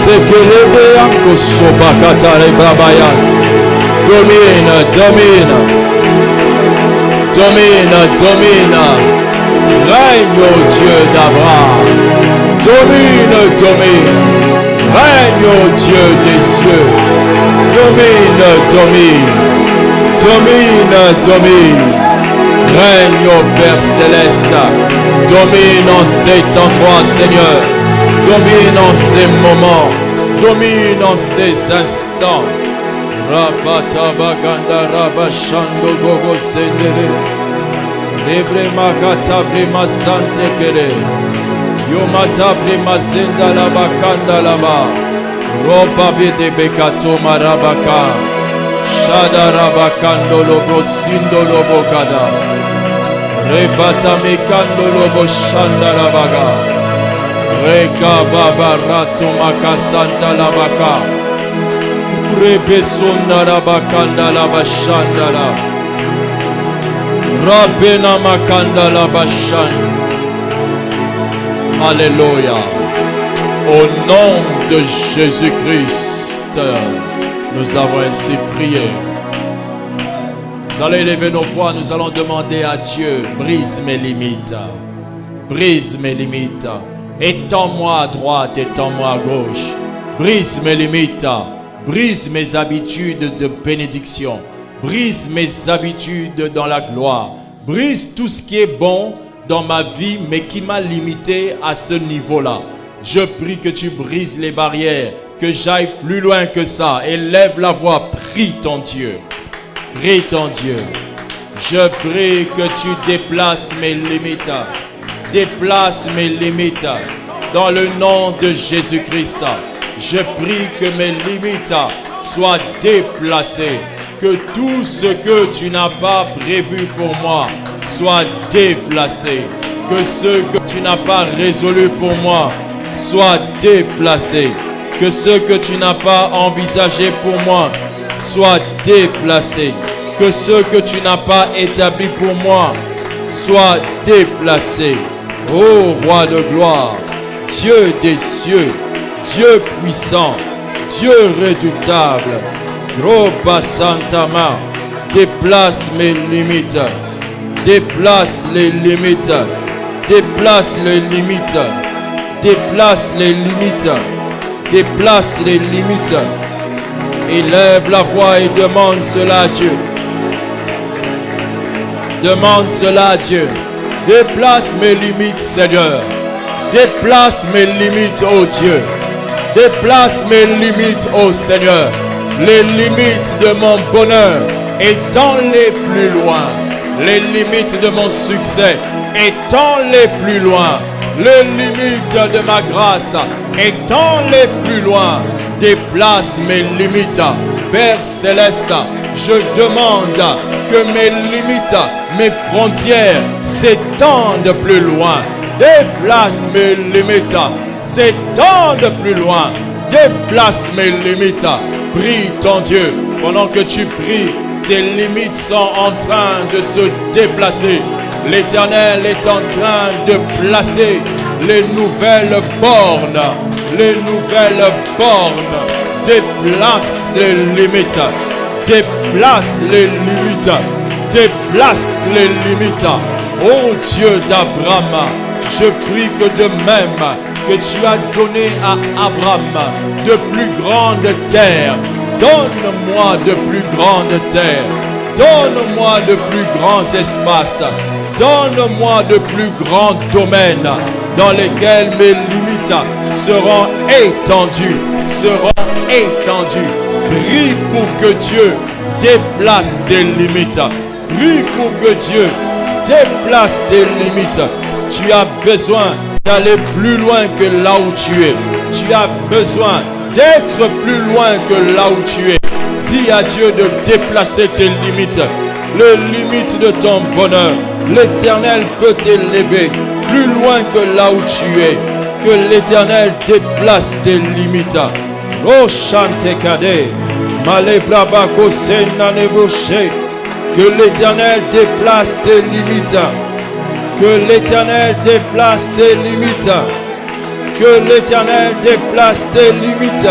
sekelebe yanko sobakatare brabaya. Domine, domine. Domine, domine. Règne, ô Dieu d'Abraham. Domine, domine. Règne, ô Dieu des cieux. Domine, domine. Domine, domine. Règne, ô Père céleste. Domine en ces endroits, Seigneur. Domine en ces moments. Domine en ces instants. Rabata baganda rabashando gogo sendere. Libre makata prima sante kere. Yomata prima zenda la bakanda laba. Roba bete bekato marabaka. Shada rabakando logo sindo lobo kada. Rebata mekando lobo shanda labaga. Reka baba rato makasanta labaka. Rebesunda labakanda labashanda la. Rabena makanda labashanda. Alléluia. Au nom de Jésus-Christ, nous avons ainsi prié. Nous allons élever nos voix, nous allons demander à Dieu, brise mes limites. Brise mes limites. Étends-moi à droite, étends-moi à gauche. Brise mes limites. Brise mes habitudes de bénédiction. Brise mes habitudes dans la gloire. Brise tout ce qui est bon dans ma vie, mais qui m'a limité à ce niveau-là. Je prie que tu brises les barrières, que j'aille plus loin que ça. Élève la voix, prie ton Dieu. Prie ton Dieu. Je prie que tu déplaces mes limites. Déplace mes limites. Dans le nom de Jésus-Christ. Je prie que mes limites soient déplacées. Que tout ce que tu n'as pas prévu pour moi soit déplacé. Que ce que tu n'as pas résolu pour moi soit déplacé. Que ce que tu n'as pas envisagé pour moi soit déplacé. Que ce que tu n'as pas établi pour moi soit déplacé. Ô roi de gloire, Dieu des cieux, Dieu puissant, Dieu redoutable, Roba Santama, déplace mes limites, déplace les limites, déplace les limites, déplace les limites, déplace les limites. Élève la voix et demande cela à Dieu. Demande cela à Dieu. Déplace mes limites, Seigneur. Déplace mes limites, ô Dieu. Déplace mes limites, ô Seigneur. Les limites de mon bonheur, étends-les plus loin. Les limites de mon succès, étends-les plus loin. Les limites de ma grâce, étends-les plus loin. Déplace mes limites. Père céleste, je demande que mes limites, mes frontières s'étendent plus loin. Déplace mes limites, s'étendent plus loin. Déplace mes limites. Prie ton Dieu. Pendant que tu pries, tes limites sont en train de se déplacer. L'Éternel est en train de placer les nouvelles bornes. Les nouvelles bornes. Déplace les limites. Déplace les limites. Déplace les limites. Ô Dieu d'Abraham, je prie que de même que tu as donné à Abraham de plus grandes terres, donne-moi de plus grandes terres. Donne-moi de plus grands espaces. Donne-moi de plus grands domaines dans lesquels mes limites seront étendues. Prie pour que Dieu déplace tes limites. Prie pour que Dieu déplace tes limites. Tu as besoin d'aller plus loin que là où tu es. Tu as besoin d'être plus loin que là où tu es. Dis à Dieu de déplacer tes limites. Les limites de ton bonheur. L'Éternel peut t'élever plus loin que là où tu es. Que l'Éternel déplace tes limites. Oh chante kade, male brabako senane bouché. Que l'Éternel déplace tes limites. Que l'Éternel déplace tes limites. Que l'Éternel déplace tes limites.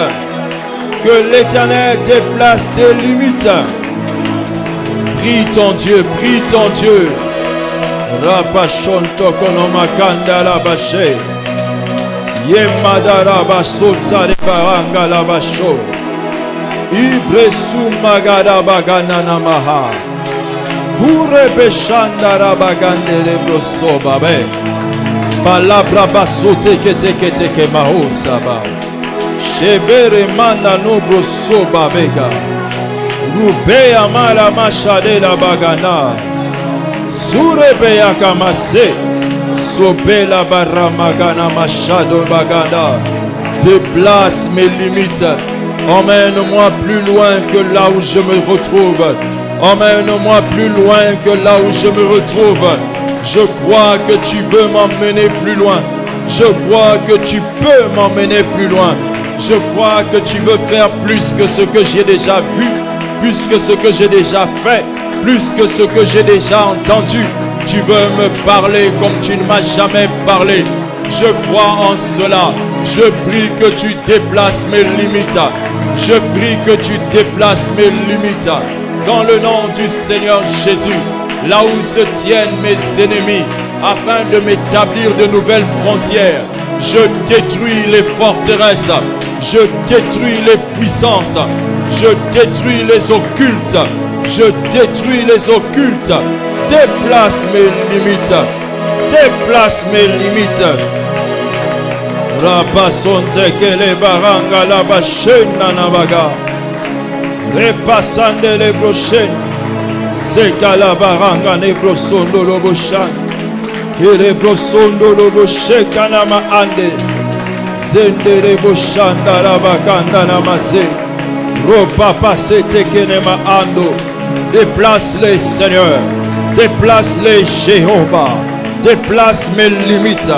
Que l'Éternel déplace tes limites. Prie ton Dieu, prie ton Dieu. Rapashonto konomakanda labashe. Yemadara basota de baranga labasho. Ibresu magada bagana namaha. Kure beshandara bagande lebroso babe. Palabra basote kete maho saba. Shebere mana no broso babega. Rube amara mashade la bagana. Surebe yakamase. Sobe la barra magana machado bagana. Déplace mes limites. Emmène-moi plus loin que là où je me retrouve. Emmène-moi plus loin que là où je me retrouve. Je crois que tu veux m'emmener plus loin. Je crois que tu peux m'emmener plus loin. Je crois que tu veux faire plus que ce que j'ai déjà vu, plus que ce que j'ai déjà fait, plus que ce que j'ai déjà entendu. Tu veux me parler comme tu ne m'as jamais parlé. Je crois en cela. Je prie que tu déplaces mes limites. Je prie que tu déplaces mes limites. Dans le nom du Seigneur Jésus, là où se tiennent mes ennemis, afin de m'établir de nouvelles frontières, je détruis les forteresses, je détruis les puissances, je détruis les occultes, je détruis les occultes. Déplace mes limites, déplace mes limites. Rabasonte kele baranga la bashena nabaga. Repassande le brochen. Seka la baranga ne brosondo lo boshan. Kele brosondo lo bosheka nama ande. Zende le boshanda la bakanda namaze. Ropa passe tekene ma ando. Déplace-les, Seigneur. Déplace-les, Jéhovah. Déplace mes limites.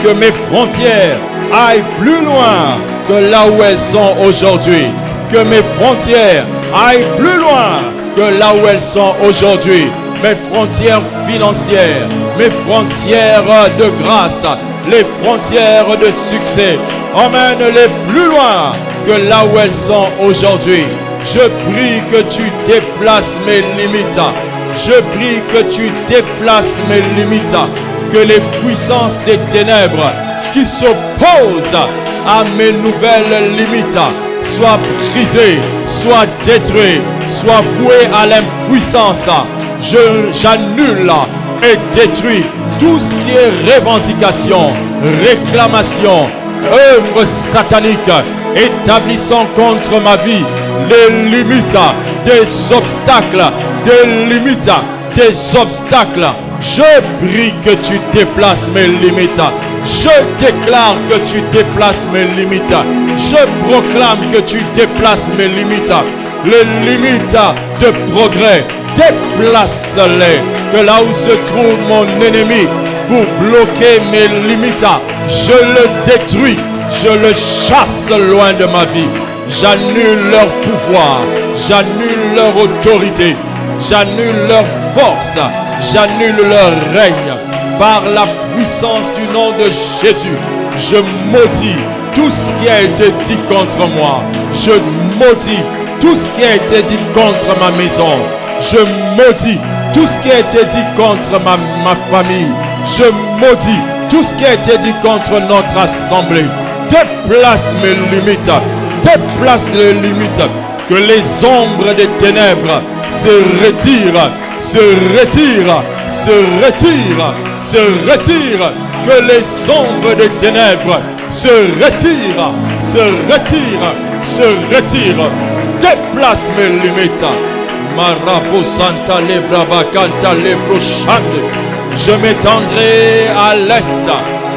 Que mes frontières aillent plus loin que là où elles sont aujourd'hui. Que mes frontières aillent plus loin que là où elles sont aujourd'hui. Mes frontières financières, mes frontières de grâce, les frontières de succès, emmène-les plus loin que là où elles sont aujourd'hui. Je prie que tu déplaces mes limites. Je prie que tu déplaces mes limites. Que les puissances des ténèbres qui s'opposent à mes nouvelles limites soient brisées, soient détruites, soient vouées à l'impuissance. J'annule et détruis tout ce qui est revendication, réclamation, œuvre satanique établissant contre ma vie les limites, des obstacles, des limites, des obstacles. Je prie que tu déplaces mes limites. Je déclare que tu déplaces mes limites. Je proclame que tu déplaces mes limites. Les limites de progrès, déplace-les. Que là où se trouve mon ennemi pour bloquer mes limites, je le détruis. Je le chasse loin de ma vie. J'annule leur pouvoir. J'annule leur autorité. J'annule leur force. J'annule leur règne. Par la puissance du nom de Jésus, je maudis tout ce qui a été dit contre moi. Je maudis tout ce qui a été dit contre ma maison. Je maudis tout ce qui a été dit contre ma famille. Je maudis tout ce qui a été dit contre notre assemblée. Déplace mes limites. Déplace les limites. Que les ombres des ténèbres se retirent, se retirent, se retirent, se retirent. Que les ombres des ténèbres se retirent, se retirent, se retirent. Déplace mes limites. Marapo Santa Lebra Bacanta Lebro Chande. Je m'étendrai à l'est,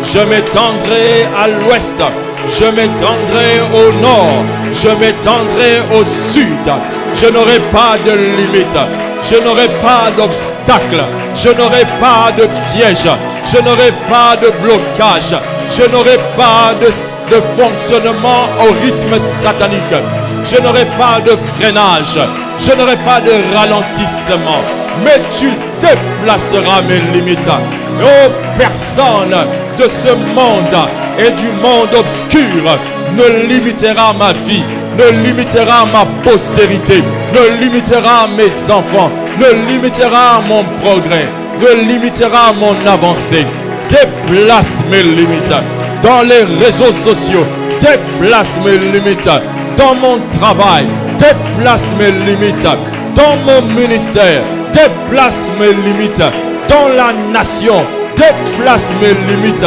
je m'étendrai à l'ouest. Je m'étendrai au nord, je m'étendrai au sud. Je n'aurai pas de limite, je n'aurai pas d'obstacle, je n'aurai pas de piège, je n'aurai pas de blocage, je n'aurai pas de fonctionnement au rythme satanique, je n'aurai pas de freinage, je n'aurai pas de ralentissement. Mais tu déplaceras mes limites. Oh, personne de ce monde et du monde obscur ne limitera ma vie, ne limitera ma postérité, ne limitera mes enfants, ne limitera mon progrès, ne limitera mon avancée. Déplace mes limites dans les réseaux sociaux, déplace mes limites dans mon travail, déplace mes limites dans mon ministère, déplace mes limites dans la nation, déplace mes limites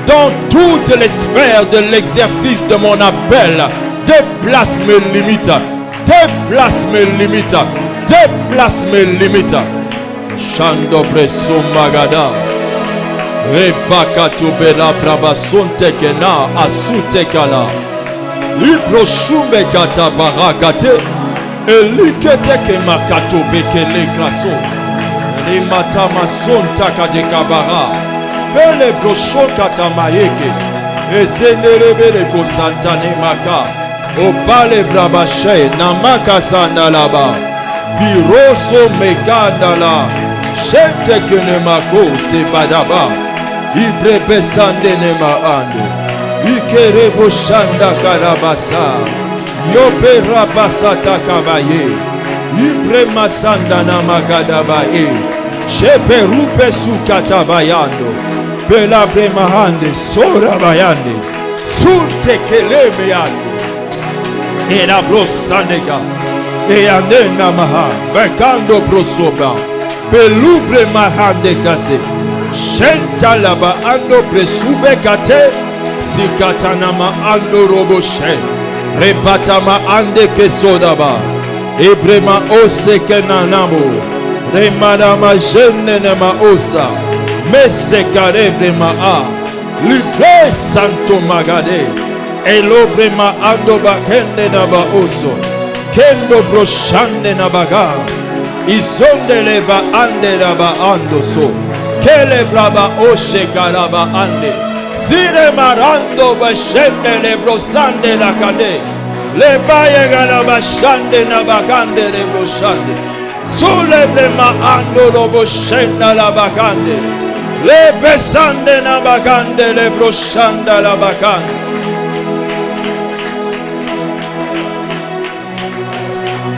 dans toutes les sphères de l'exercice de mon appel. Déplace mes limites, déplace mes limites, déplace mes limites. Shando Breso Magada Rebaka Tubela Brabason Tekena Asutekala Libro Shumbe Kata Barakate Elikete Makato Bekele Kraso Rimata Mason Takade Kabara Pele Brosho Kata Mayeke Ezenerebe Ko Santane Maka Opale Brabashe Namaka Sandalaba Biroso Mekandala Shente Kenemako Sebadaba Ibrebe Sandenema Ando Ikerebo Shanda Karabasa Yope Rabasata Kabaye Ibrema Sandana Magadabaye Shepe Rupe Sukatabayando Bela Bremahande Sora Bayande Surte Keleme Ande Era Brosandega Eane Namaha Bekando Brosoba Belubre Mahande Kase Shentalaba Ando Presube Kate Sikatanama Ando Roboshe Repatama Ande Kesodaba Ebrema Ose Kenanamo Remanama Jenenema Osa Mesekarebrema A Libre Santo Magade Elobrema Ando Bakende Naba Oso Kendo Broshande Nabaga Isonde leba ande raba ando so Kele braba oshe karaba ande Zire marando bashende le brosande la kade Le baye garaba shande nabagande le broshande Sule brema ando robo shenda la bagande Le besande nabagande le broshanda la bagande.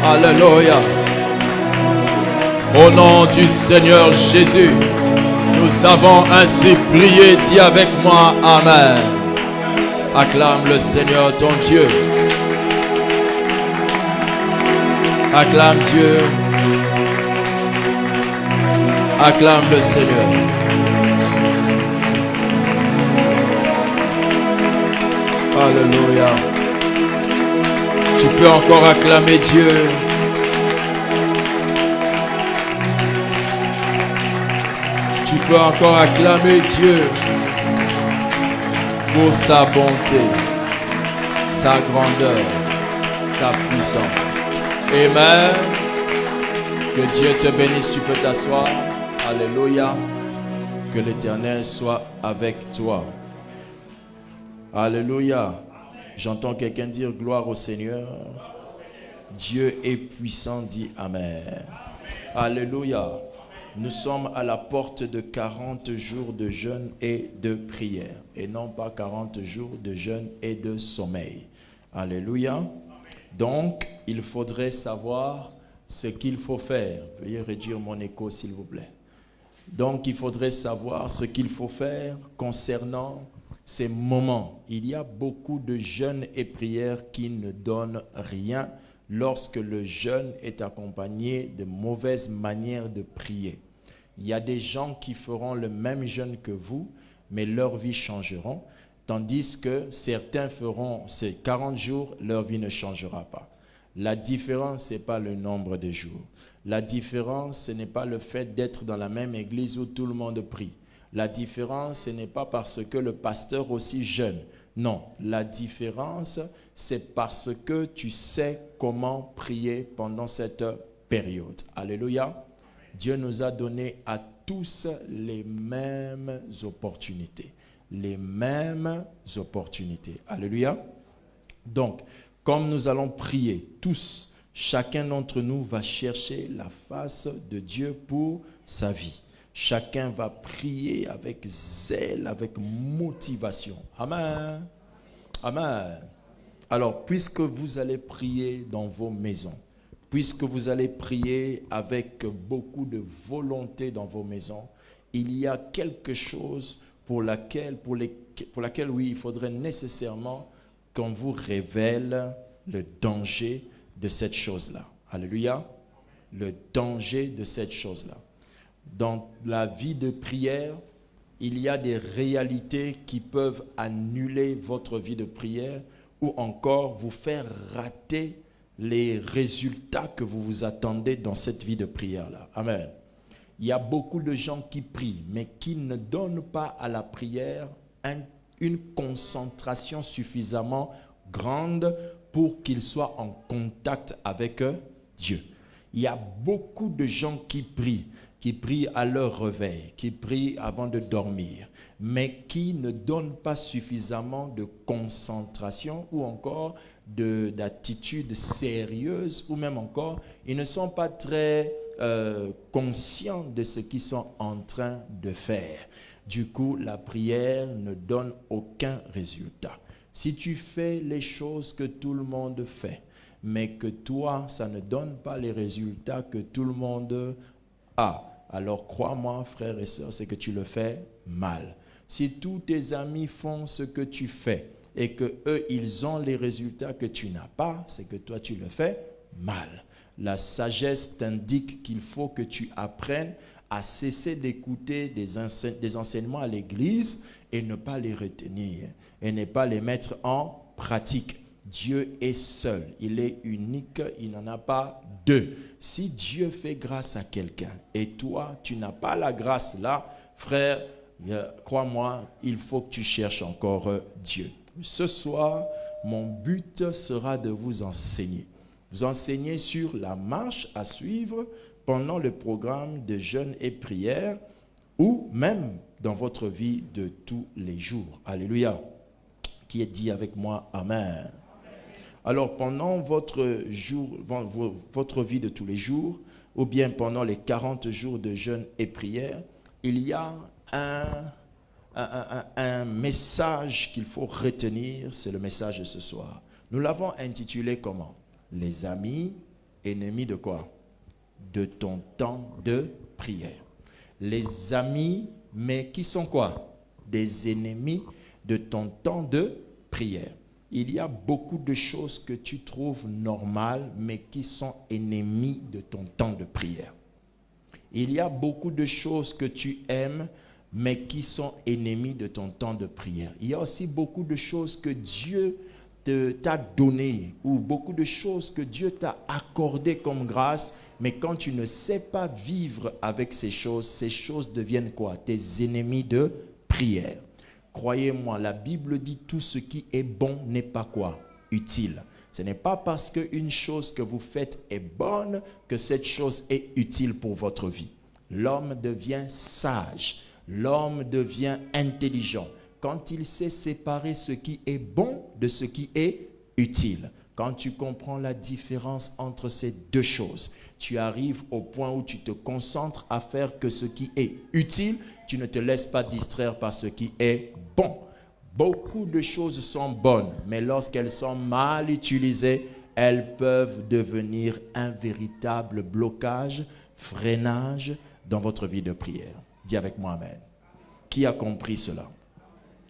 Alléluia. Au nom du Seigneur Jésus, nous avons ainsi prié. Dis avec moi, Amen. Acclame le Seigneur ton Dieu. Acclame Dieu. Acclame le Seigneur. Alléluia. Tu peux encore acclamer Dieu. Tu peux encore acclamer Dieu pour sa bonté, sa grandeur, sa puissance. Amen. Que Dieu te bénisse. Tu peux t'asseoir. Alléluia. Que l'Éternel soit avec toi. Alléluia. J'entends quelqu'un dire gloire au Seigneur. Dieu est puissant, dit Amen. Alléluia. Nous sommes à la porte de 40 jours de jeûne et de prière. Et non pas 40 jours de jeûne et de sommeil. Alléluia. Donc, il faudrait savoir ce qu'il faut faire. Veuillez réduire mon écho, s'il vous plaît. Donc, il faudrait savoir ce qu'il faut faire concernant ces moments. Il y a beaucoup de jeûnes et prières qui ne donnent rien lorsque le jeûne est accompagné de mauvaises manières de prier. Il y a des gens qui feront le même jeûne que vous, mais leur vie changeront, tandis que certains feront ces 40 jours, leur vie ne changera pas. La différence, ce n'est pas le nombre de jours. La différence, ce n'est pas le fait d'être dans la même église où tout le monde prie. La différence, ce n'est pas parce que le pasteur aussi jeûne. Non, la différence, c'est parce que tu sais comment prier pendant cette période. Alléluia. Dieu nous a donné à tous les mêmes opportunités. Les mêmes opportunités. Alléluia. Donc, comme nous allons prier tous, chacun d'entre nous va chercher la face de Dieu pour sa vie. Chacun va prier avec zèle, avec motivation. Amen. Amen. Alors, puisque vous allez prier dans vos maisons, puisque vous allez prier avec beaucoup de volonté dans vos maisons, il y a quelque chose pour laquelle, oui, il faudrait nécessairement qu'on vous révèle le danger de cette chose-là. Alléluia. Le danger de cette chose-là. Dans la vie de prière, il y a des réalités qui peuvent annuler votre vie de prière ou encore vous faire rater les résultats que vous vous attendez dans cette vie de prière-là. Amen. Il y a beaucoup de gens qui prient, mais qui ne donnent pas à la prière une concentration suffisamment grande pour qu'ils soient en contact avec Dieu. Il y a beaucoup de gens qui prient à leur réveil, qui prient avant de dormir, mais qui ne donnent pas suffisamment de concentration ou encore d'attitude sérieuse, ou même encore, ils ne sont pas très conscients de ce qu'ils sont en train de faire. Du coup, la prière ne donne aucun résultat. Si tu fais les choses que tout le monde fait, mais que toi, ça ne donne pas les résultats que tout le monde a, alors crois-moi, frères et sœurs, c'est que tu le fais mal. Si tous tes amis font ce que tu fais et que eux, ils ont les résultats que tu n'as pas, c'est que toi, tu le fais mal. La sagesse t'indique qu'il faut que tu apprennes à cesser d'écouter des enseignements à l'église et ne pas les retenir et ne pas les mettre en pratique. Dieu est seul, il est unique, il n'en a pas deux. Si Dieu fait grâce à quelqu'un et toi, tu n'as pas la grâce là, frère, crois-moi, il faut que tu cherches encore Dieu. Ce soir, mon but sera de vous enseigner. Vous enseigner sur la marche à suivre pendant le programme de jeûne et prière ou même dans votre vie de tous les jours. Alléluia. Qui est dit avec moi, Amen. Alors, pendant votre vie de tous les jours, ou bien pendant les 40 jours de jeûne et prière, il y a un message qu'il faut retenir, c'est le message de ce soir. Nous l'avons intitulé comment? Les amis, ennemis de quoi? De ton temps de prière. Les amis, mais qui sont quoi? Des ennemis de ton temps de prière. Il y a beaucoup de choses que tu trouves normales, mais qui sont ennemies de ton temps de prière. Il y a beaucoup de choses que tu aimes, mais qui sont ennemies de ton temps de prière. Il y a aussi beaucoup de choses que Dieu t'a données, ou beaucoup de choses que Dieu t'a accordées comme grâce, mais quand tu ne sais pas vivre avec ces choses deviennent quoi? Tes ennemis de prière. Croyez-moi, la Bible dit tout ce qui est bon n'est pas quoi? Utile. Ce n'est pas parce qu'une chose que vous faites est bonne que cette chose est utile pour votre vie. L'homme devient sage, l'homme devient intelligent quand il sait séparer ce qui est bon de ce qui est utile. Quand tu comprends la différence entre ces deux choses, tu arrives au point où tu te concentres à faire que ce qui est utile, tu ne te laisses pas distraire par ce qui est bon. Beaucoup de choses sont bonnes, mais lorsqu'elles sont mal utilisées, elles peuvent devenir un véritable blocage, freinage dans votre vie de prière. Dis avec moi Amen. Qui a compris cela?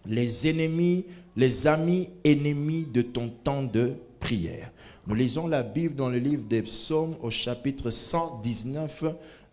Les amis ennemis de ton temps de prière. Nous lisons la Bible dans le livre des Psaumes au chapitre 119,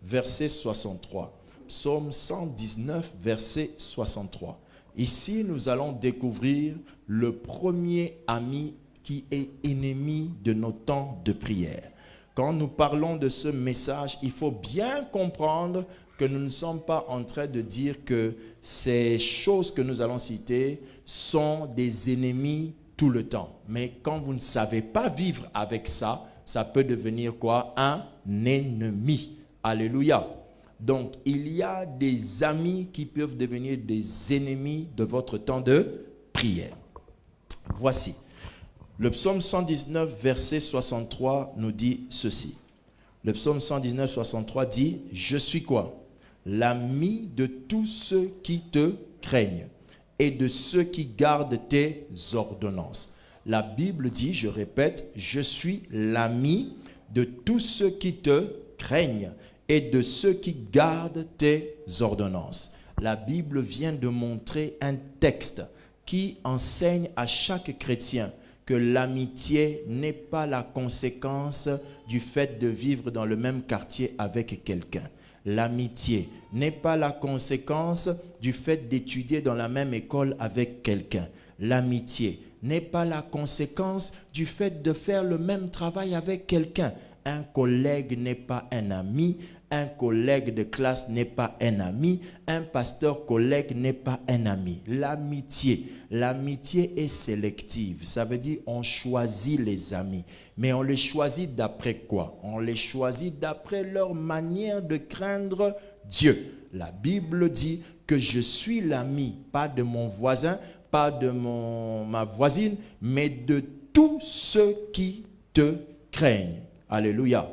verset 63. Psaume 119, verset 63. Ici, nous allons découvrir le premier ami qui est ennemi de nos temps de prière. Quand nous parlons de ce message, il faut bien comprendre que nous ne sommes pas en train de dire que ces choses que nous allons citer sont des ennemis tout le temps. Mais quand vous ne savez pas vivre avec ça, ça peut devenir quoi? Un ennemi. Alléluia. Donc, il y a des amis qui peuvent devenir des ennemis de votre temps de prière. Voici. Le psaume 119, verset 63 nous dit ceci. Le psaume 119, 63 dit « Je suis quoi? l'ami de tous ceux qui te craignent et de ceux qui gardent tes ordonnances. La Bible dit, je répète, je suis l'ami de tous ceux qui te craignent et de ceux qui gardent tes ordonnances. La Bible vient de montrer un texte qui enseigne à chaque chrétien que l'amitié n'est pas la conséquence du fait de vivre dans le même quartier avec quelqu'un. L'amitié n'est pas la conséquence du fait d'étudier dans la même école avec quelqu'un. L'amitié n'est pas la conséquence du fait de faire le même travail avec quelqu'un. Un collègue n'est pas un ami, un collègue de classe n'est pas un ami, un pasteur collègue n'est pas un ami. L'amitié est sélective. Ça veut dire on choisit les amis. Mais on les choisit d'après quoi? On les choisit d'après leur manière de craindre Dieu. La Bible dit que je suis l'ami, pas de mon voisin, pas de ma voisine, mais de tous ceux qui te craignent. Alléluia.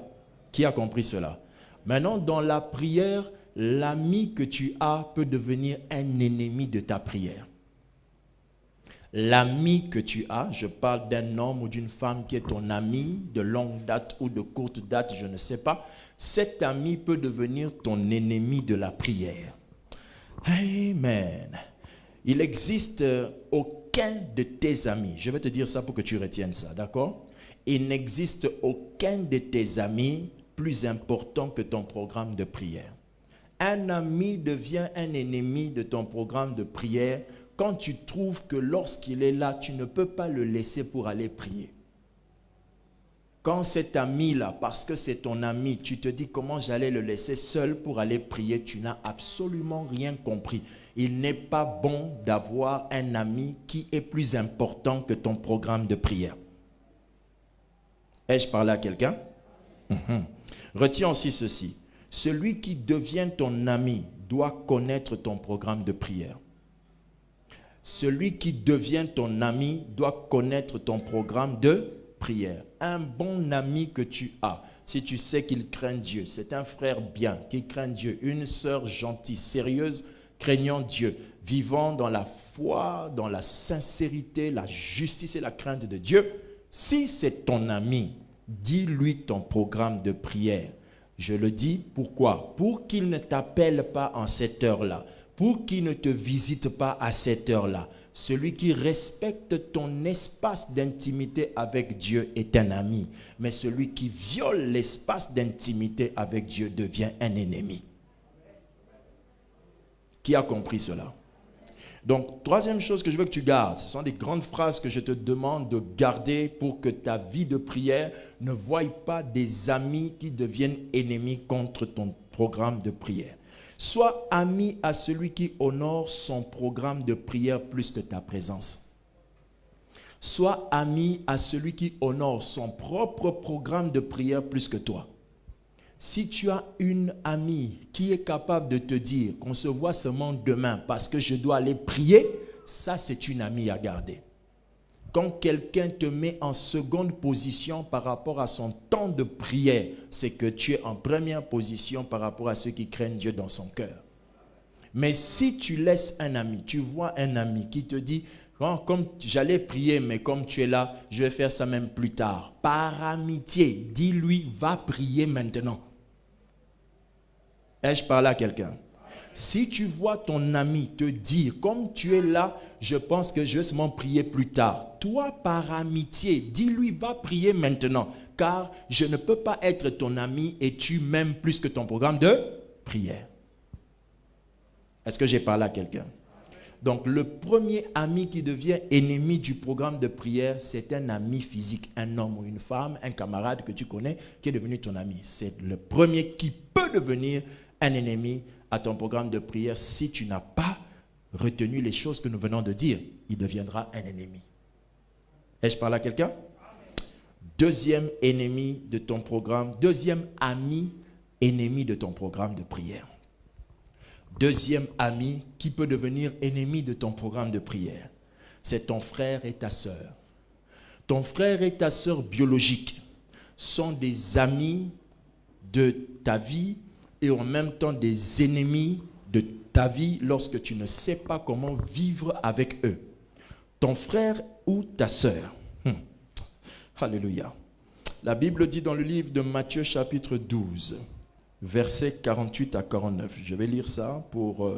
Qui a compris cela? Maintenant, dans la prière, l'ami que tu as peut devenir un ennemi de ta prière. L'ami que tu as, je parle d'un homme ou d'une femme qui est ton ami de longue date ou de courte date, je ne sais pas. Cet ami peut devenir ton ennemi de la prière. Amen. Il n'existe aucun de tes amis. Je vais te dire ça pour que tu retiennes ça, d'accord? Il n'existe aucun de tes amis plus important que ton programme de prière. Un ami devient un ennemi de ton programme de prière quand tu trouves que lorsqu'il est là, tu ne peux pas le laisser pour aller prier. Quand cet ami-là, parce que c'est ton ami, tu te dis comment j'allais le laisser seul pour aller prier, tu n'as absolument rien compris. Il n'est pas bon d'avoir un ami qui est plus important que ton programme de prière. Ai-je parlé à quelqu'un? Retiens aussi ceci. Celui qui devient ton ami doit connaître ton programme de prière. Celui qui devient ton ami doit connaître ton programme de prière. Un bon ami que tu as, si tu sais qu'il craint Dieu, c'est un frère bien qui craint Dieu, une sœur gentille, sérieuse, craignant Dieu, vivant dans la foi, dans la sincérité, la justice et la crainte de Dieu. Si c'est ton ami, dis-lui ton programme de prière. Je le dis, pourquoi? Pour qu'il ne t'appelle pas en cette heure-là, pour qu'il ne te visite pas à cette heure-là. Celui qui respecte ton espace d'intimité avec Dieu est un ami, mais celui qui viole l'espace d'intimité avec Dieu devient un ennemi. Qui a compris cela? Donc, troisième chose que je veux que tu gardes, ce sont des grandes phrases que je te demande de garder pour que ta vie de prière ne voie pas des amis qui deviennent ennemis contre ton programme de prière. Sois ami à celui qui honore son programme de prière plus que ta présence. Sois ami à celui qui honore son propre programme de prière plus que toi. Si tu as une amie qui est capable de te dire qu'on se voit seulement demain parce que je dois aller prier, ça c'est une amie à garder. Quand quelqu'un te met en seconde position par rapport à son temps de prière, c'est que tu es en première position par rapport à ceux qui craignent Dieu dans son cœur. Mais si tu laisses un ami, tu vois un ami qui te dit, comme j'allais prier, mais comme tu es là, je vais faire ça même plus tard. Par amitié, dis-lui, va prier maintenant. Ai-je parlé à quelqu'un? Si tu vois ton ami te dire, comme tu es là, je pense que je vais seulement prier plus tard. Toi, par amitié, dis-lui, va prier maintenant. Car je ne peux pas être ton ami et tu m'aimes plus que ton programme de prière. Est-ce que j'ai parlé à quelqu'un? Donc, le premier ami qui devient ennemi du programme de prière, c'est un ami physique, un homme ou une femme, un camarade que tu connais qui est devenu ton ami. C'est le premier qui peut devenir un ennemi à ton programme de prière. Si tu n'as pas retenu les choses que nous venons de dire, il deviendra un ennemi. Ai-je parlé à quelqu'un? Deuxième ennemi de ton programme, deuxième ami ennemi de ton programme de prière. Deuxième ami qui peut devenir ennemi de ton programme de prière, c'est ton frère et ta sœur. Ton frère et ta sœur biologiques sont des amis de ta vie et en même temps des ennemis de ta vie lorsque tu ne sais pas comment vivre avec eux. Ton frère ou ta sœur. Alléluia. La Bible dit dans le livre de Matthieu chapitre 12, versets 48 à 49. Je vais lire ça pour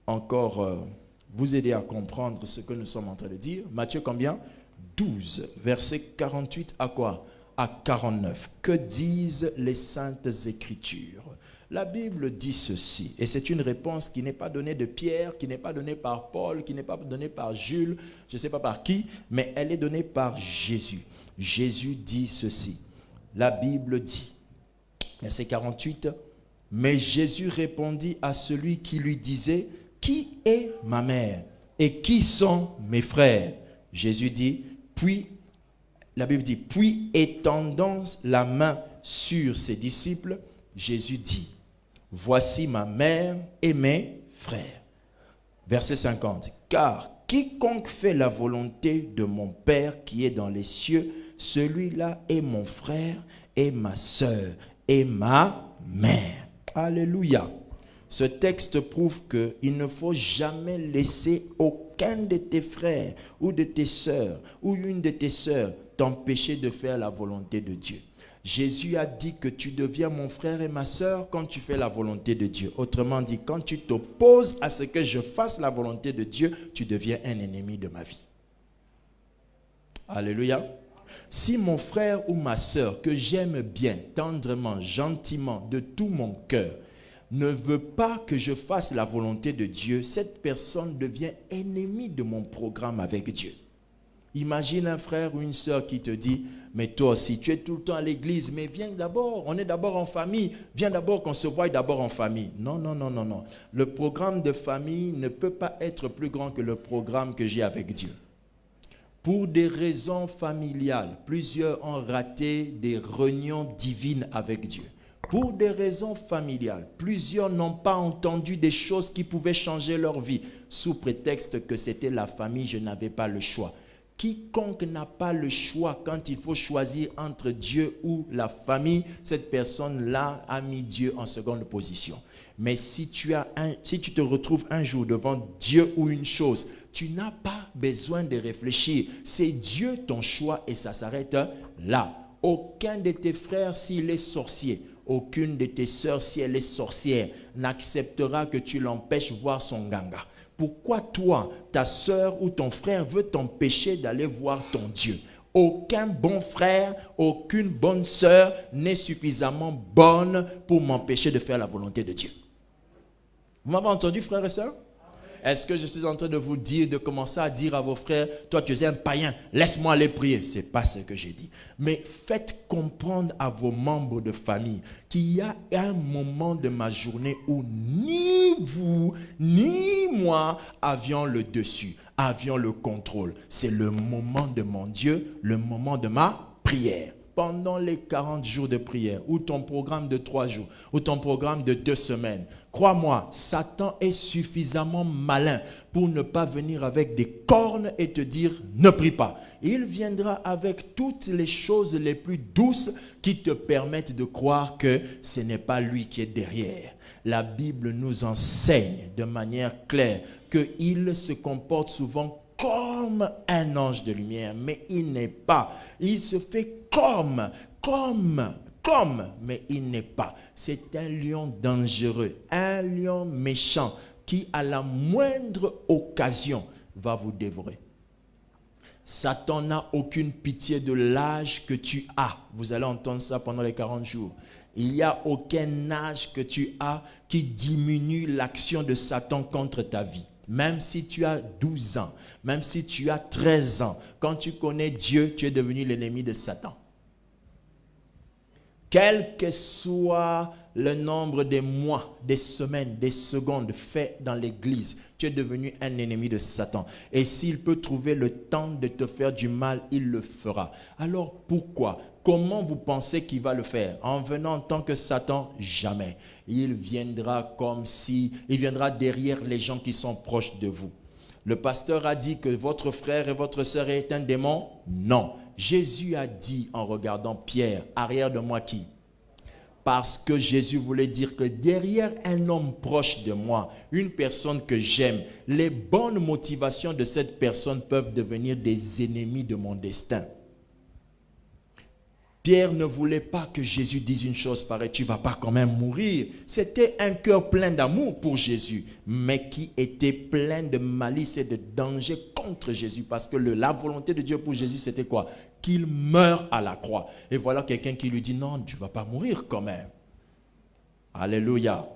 encore vous aider à comprendre ce que nous sommes en train de dire. Matthieu combien? 12, versets 48 à quoi? À 49. Que disent les saintes écritures? La Bible dit ceci, et c'est une réponse qui n'est pas donnée de Pierre, qui n'est pas donnée par Paul, qui n'est pas donnée par Jules, je ne sais pas par qui, mais elle est donnée par Jésus. Jésus dit ceci. La Bible dit, verset 48, « Mais Jésus répondit à celui qui lui disait, « Qui est ma mère et qui sont mes frères ?» Jésus dit, puis, la Bible dit, « Puis étendant la main sur ses disciples, Jésus dit, « Voici ma mère et mes frères. » Verset 50, « Car quiconque fait la volonté de mon Père qui est dans les cieux, celui-là est mon frère et ma sœur et ma mère. » Alléluia. Ce texte prouve qu'il ne faut jamais laisser aucun de tes frères ou de tes sœurs ou une de tes sœurs t'empêcher de faire la volonté de Dieu. Jésus a dit que tu deviens mon frère et ma sœur quand tu fais la volonté de Dieu. Autrement dit, quand tu t'opposes à ce que je fasse la volonté de Dieu, tu deviens un ennemi de ma vie. Alléluia. Si mon frère ou ma sœur que j'aime bien, tendrement, gentiment, de tout mon cœur, ne veut pas que je fasse la volonté de Dieu, cette personne devient ennemie de mon programme avec Dieu. Imagine un frère ou une sœur qui te dit, mais toi aussi, tu es tout le temps à l'église, mais viens d'abord, on est d'abord en famille, viens d'abord qu'on se voie d'abord en famille. Non, non, non, non, non. Le programme de famille ne peut pas être plus grand que le programme que j'ai avec Dieu. Pour des raisons familiales, plusieurs ont raté des réunions divines avec Dieu. Pour des raisons familiales, plusieurs n'ont pas entendu des choses qui pouvaient changer leur vie. Sous prétexte que c'était la famille, je n'avais pas le choix. Quiconque n'a pas le choix quand il faut choisir entre Dieu ou la famille, cette personne-là a mis Dieu en seconde position. Mais si tu te retrouves un jour devant Dieu ou une chose, tu n'as pas besoin de réfléchir. C'est Dieu ton choix et ça s'arrête là. Aucun de tes frères, s'il est sorcier, aucune de tes sœurs, si elle est sorcière, n'acceptera que tu l'empêches voir son ganga. Pourquoi toi, ta sœur ou ton frère veut t'empêcher d'aller voir ton Dieu? Aucun bon frère, aucune bonne sœur n'est suffisamment bonne pour m'empêcher de faire la volonté de Dieu. Vous m'avez entendu, frères et sœurs? Est-ce que je suis en train de vous dire, de commencer à dire à vos frères, toi tu es un païen, laisse-moi aller prier? Ce n'est pas ce que j'ai dit. Mais faites comprendre à vos membres de famille qu'il y a un moment de ma journée où ni vous, ni moi avions le dessus, avions le contrôle. C'est le moment de mon Dieu, le moment de ma prière. Pendant les 40 jours de prière, ou ton programme de 3 jours, ou ton programme de 2 semaines, crois-moi, Satan est suffisamment malin pour ne pas venir avec des cornes et te dire « ne prie pas ». Il viendra avec toutes les choses les plus douces qui te permettent de croire que ce n'est pas lui qui est derrière. La Bible nous enseigne de manière claire qu'il se comporte souvent comme un ange de lumière, mais il n'est pas. Il se fait comme, mais il n'est pas. C'est un lion dangereux, un lion méchant qui, à la moindre occasion, va vous dévorer. Satan n'a aucune pitié de l'âge que tu as. Vous allez entendre ça pendant les 40 jours. Il n'y a aucun âge que tu as qui diminue l'action de Satan contre ta vie. Même si tu as 12 ans, même si tu as 13 ans, quand tu connais Dieu, tu es devenu l'ennemi de Satan. Quel que soit le nombre de mois, des semaines, des secondes faits dans l'église, tu es devenu un ennemi de Satan. Et s'il peut trouver le temps de te faire du mal, il le fera. Alors pourquoi? Comment vous pensez qu'il va le faire? En venant en tant que Satan? Jamais. Il viendra derrière les gens qui sont proches de vous. Le pasteur a dit que votre frère et votre sœur est un démon? Non. Jésus a dit en regardant Pierre, arrière de moi qui? Parce que Jésus voulait dire que derrière un homme proche de moi, une personne que j'aime, les bonnes motivations de cette personne peuvent devenir des ennemis de mon destin. Pierre ne voulait pas que Jésus dise une chose pareille, tu ne vas pas quand même mourir. C'était un cœur plein d'amour pour Jésus, mais qui était plein de malice et de danger contre Jésus. Parce que la volonté de Dieu pour Jésus, c'était quoi? Qu'il meure à la croix. Et voilà quelqu'un qui lui dit, non, tu ne vas pas mourir quand même. Alléluia.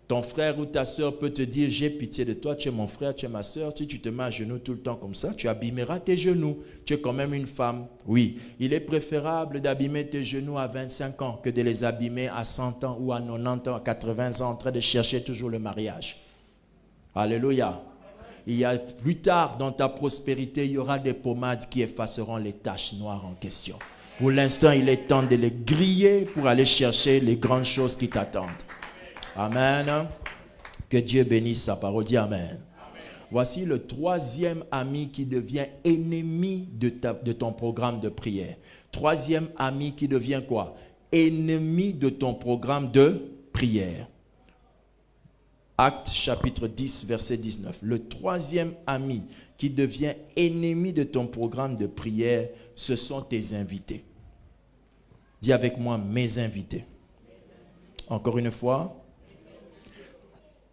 Ton frère ou ta soeur peut te dire, j'ai pitié de toi, tu es mon frère, tu es ma soeur. Si tu te mets à genoux tout le temps comme ça, tu abîmeras tes genoux. Tu es quand même une femme. Oui, il est préférable d'abîmer tes genoux à 25 ans que de les abîmer à 100 ans ou à 90 ans, à 80 ans en train de chercher toujours le mariage. Alléluia. Il y a plus tard dans ta prospérité, il y aura des pommades qui effaceront les taches noires en question. Pour l'instant, il est temps de les griller pour aller chercher les grandes choses qui t'attendent. Amen. Que Dieu bénisse sa parole. Dis Amen. Amen. Voici le troisième ami qui devient ennemi de ton programme de prière. Troisième ami qui devient quoi? Ennemi de ton programme de prière. Actes chapitre 10, verset 19. Le troisième ami qui devient ennemi de ton programme de prière, ce sont tes invités. Dis avec moi, mes invités. Encore une fois.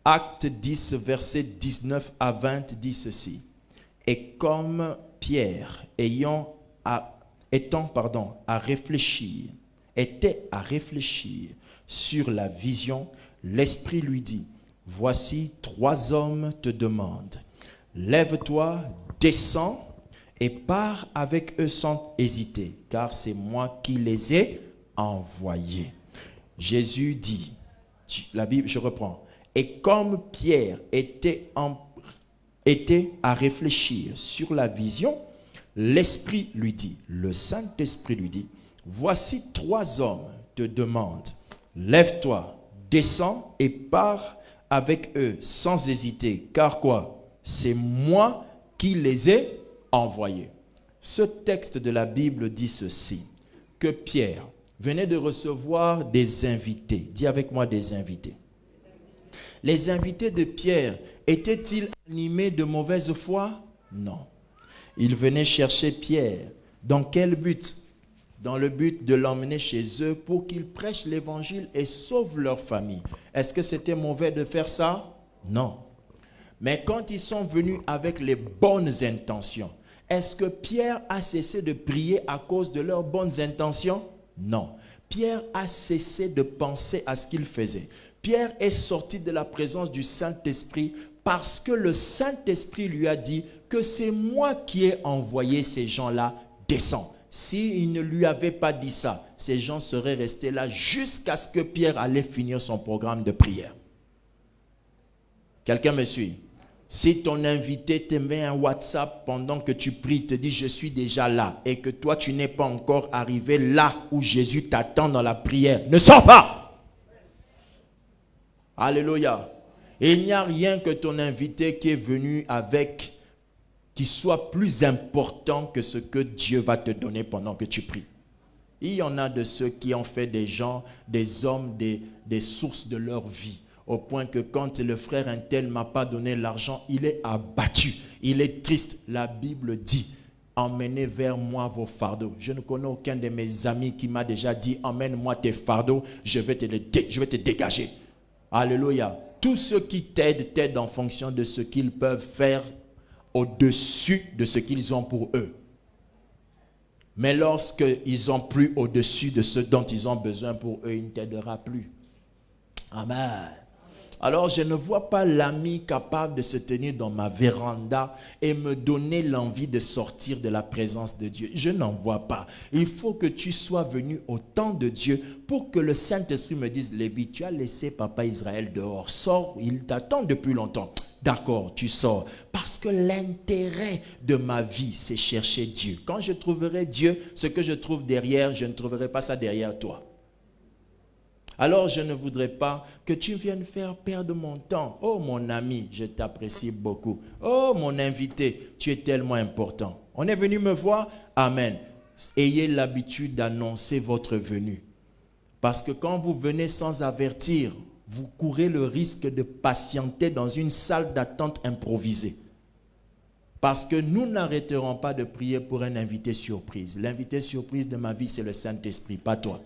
Acte 10, verset 19 à 20 dit ceci. Et comme Pierre, était à réfléchir sur la vision, l'Esprit lui dit, voici 3 hommes te demandent. Lève-toi, descends et pars avec eux sans hésiter, car c'est moi qui les ai envoyés. Jésus dit, la Bible, je reprends. Et comme Pierre était à réfléchir sur la vision, l'Esprit lui dit, le Saint-Esprit lui dit, voici 3 hommes te demandent, lève-toi, descends et pars avec eux sans hésiter, car quoi? C'est moi qui les ai envoyés. Ce texte de la Bible dit ceci, que Pierre venait de recevoir des invités. Dis avec moi des invités. Les invités de Pierre étaient-ils animés de mauvaise foi? Non. Ils venaient chercher Pierre. Dans quel but? Dans le but de l'emmener chez eux pour qu'il prêche l'évangile et sauve leur famille. Est-ce que c'était mauvais de faire ça? Non. Mais quand ils sont venus avec les bonnes intentions, est-ce que Pierre a cessé de prier à cause de leurs bonnes intentions? Non. Pierre a cessé de penser à ce qu'il faisait. Pierre est sorti de la présence du Saint-Esprit parce que le Saint-Esprit lui a dit que c'est moi qui ai envoyé ces gens-là, descends. S'il ne lui avait pas dit ça, ces gens seraient restés là jusqu'à ce que Pierre allait finir son programme de prière. Quelqu'un me suit? Si ton invité te met un WhatsApp pendant que tu pries, te dit je suis déjà là et que toi tu n'es pas encore arrivé là où Jésus t'attend dans la prière, ne sors pas! Alléluia. Et il n'y a rien que ton invité qui est venu avec qui soit plus important que ce que Dieu va te donner pendant que tu pries. Il y en a de ceux qui ont fait des gens, des hommes, des sources de leur vie. Au point que quand le frère un tel ne m'a pas donné l'argent, il est abattu, il est triste. La Bible dit, emmenez vers moi vos fardeaux. Je ne connais aucun de mes amis qui m'a déjà dit, emmène-moi tes fardeaux, je vais te dégager. Alléluia. Tous ceux qui t'aident en fonction de ce qu'ils peuvent faire au-dessus de ce qu'ils ont pour eux. Mais lorsqu'ils ont plus au-dessus de ce dont ils ont besoin pour eux, il ne t'aidera plus. Amen. Alors je ne vois pas l'ami capable de se tenir dans ma véranda et me donner l'envie de sortir de la présence de Dieu. Je n'en vois pas. Il faut que tu sois venu au temps de Dieu pour que le Saint-Esprit me dise, Lévi, tu as laissé papa Israël dehors. Sors, il t'attend depuis longtemps. D'accord, tu sors. Parce que l'intérêt de ma vie, c'est chercher Dieu. Quand je trouverai Dieu, ce que je trouve derrière, je ne trouverai pas ça derrière toi. Alors je ne voudrais pas que tu viennes faire perdre mon temps. Oh mon ami, je t'apprécie beaucoup. Oh mon invité, tu es tellement important. On est venu me voir? Amen. Ayez l'habitude d'annoncer votre venue. Parce que quand vous venez sans avertir, vous courez le risque de patienter dans une salle d'attente improvisée. Parce que nous n'arrêterons pas de prier pour un invité surprise. L'invité surprise de ma vie, c'est le Saint-Esprit, pas toi.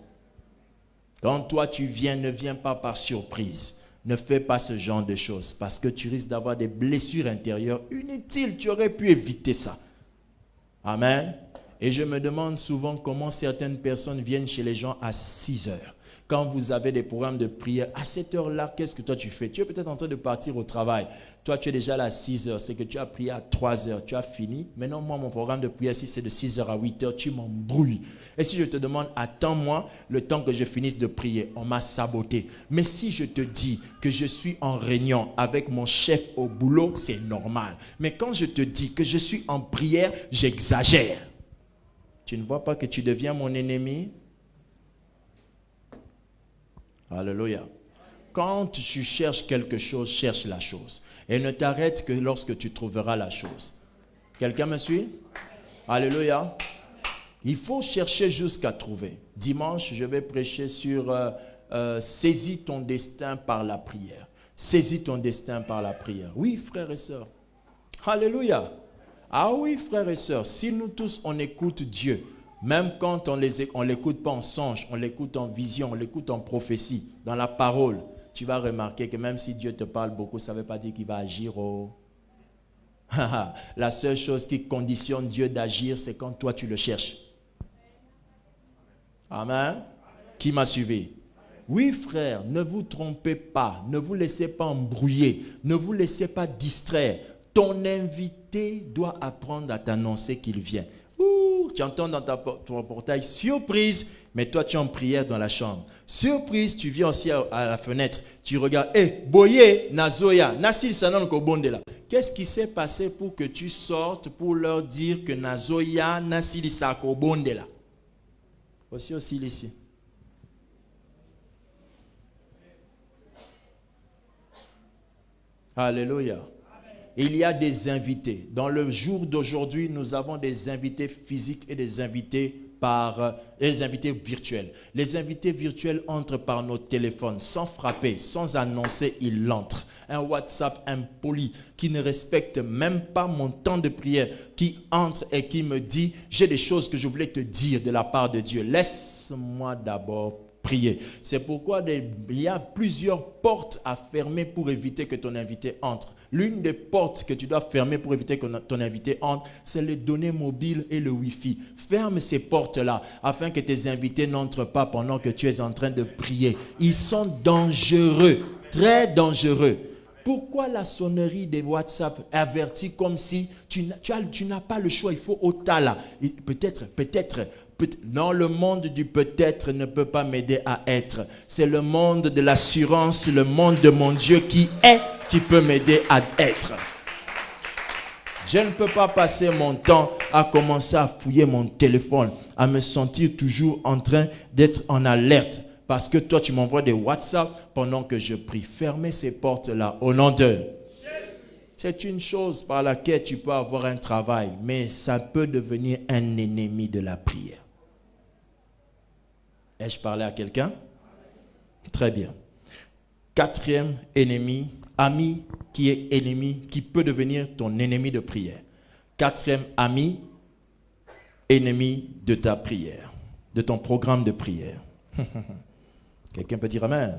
Quand toi tu viens, ne viens pas par surprise. Ne fais pas ce genre de choses parce que tu risques d'avoir des blessures intérieures inutiles. Tu aurais pu éviter ça. Amen. Et je me demande souvent comment certaines personnes viennent chez les gens à 6 heures. Quand vous avez des programmes de prière, à cette heure-là, qu'est-ce que toi tu fais? Tu es peut-être en train de partir au travail. Toi, tu es déjà là à 6 heures. C'est que tu as prié à 3 heures. Tu as fini. Maintenant, moi, mon programme de prière, si c'est de 6 heures à 8 heures, tu m'embrouilles. Et si je te demande, attends-moi le temps que je finisse de prier, on m'a saboté. Mais si je te dis que je suis en réunion avec mon chef au boulot, c'est normal. Mais quand je te dis que je suis en prière, j'exagère. Tu ne vois pas que tu deviens mon ennemi? Alléluia. Quand tu cherches quelque chose, cherche la chose. Et ne t'arrête que lorsque tu trouveras la chose. Quelqu'un me suit? Alléluia. Il faut chercher jusqu'à trouver. Dimanche, je vais prêcher sur saisis ton destin par la prière. Saisis ton destin par la prière. Oui, frères et sœurs. Alléluia. Ah oui, frères et sœurs, si nous tous, on écoute Dieu, même quand on ne l'écoute pas en songe, on l'écoute en vision, on l'écoute en prophétie, dans la parole, tu vas remarquer que même si Dieu te parle beaucoup, ça ne veut pas dire qu'il va agir. La seule chose qui conditionne Dieu d'agir, c'est quand toi tu le cherches. Amen. Qui m'a suivi? Oui, frère, ne vous trompez pas, ne vous laissez pas embrouiller, ne vous laissez pas distraire. Ton invité doit apprendre à t'annoncer qu'il vient. Tu entends dans ton portail, surprise, mais toi tu es en prière dans la chambre. Surprise, tu viens aussi à la fenêtre, tu regardes, boye, nazoya, nasil sanan ko bondela. Qu'est-ce qui s'est passé pour que tu sortes pour leur dire que nazoya, nasil sako bondela? Aussi ici. Alléluia. Il y a des invités. Dans le jour d'aujourd'hui, nous avons des invités physiques et des invités virtuels. Les invités virtuels entrent par nos téléphones, sans frapper, sans annoncer, ils entrent. Un WhatsApp impoli qui ne respecte même pas mon temps de prière, qui entre et qui me dit, j'ai des choses que je voulais te dire de la part de Dieu. Laisse-moi d'abord prier. C'est pourquoi il y a plusieurs portes à fermer pour éviter que ton invité entre. L'une des portes que tu dois fermer pour éviter que ton invité entre, c'est les données mobiles et le Wi-Fi. Ferme ces portes-là afin que tes invités n'entrent pas pendant que tu es en train de prier. Ils sont dangereux, très dangereux. Pourquoi la sonnerie des WhatsApp avertit comme si tu n'as pas le choix, il faut au-tala. Peut-être. Non, le monde du peut-être ne peut pas m'aider à être. C'est le monde de l'assurance, le monde de mon Dieu qui est, qui peut m'aider à être. Je ne peux pas passer mon temps à commencer à fouiller mon téléphone, à me sentir toujours en train d'être en alerte. Parce que toi, tu m'envoies des WhatsApp pendant que je prie. Fermez ces portes-là au nom de Jésus. C'est une chose par laquelle tu peux avoir un travail, mais ça peut devenir un ennemi de la prière. Ai-je parlé à quelqu'un? Très bien. Quatrième ennemi, ami qui est ennemi, qui peut devenir ton ennemi de prière. Quatrième ami, ennemi de ta prière, de ton programme de prière. Quelqu'un peut dire Amen?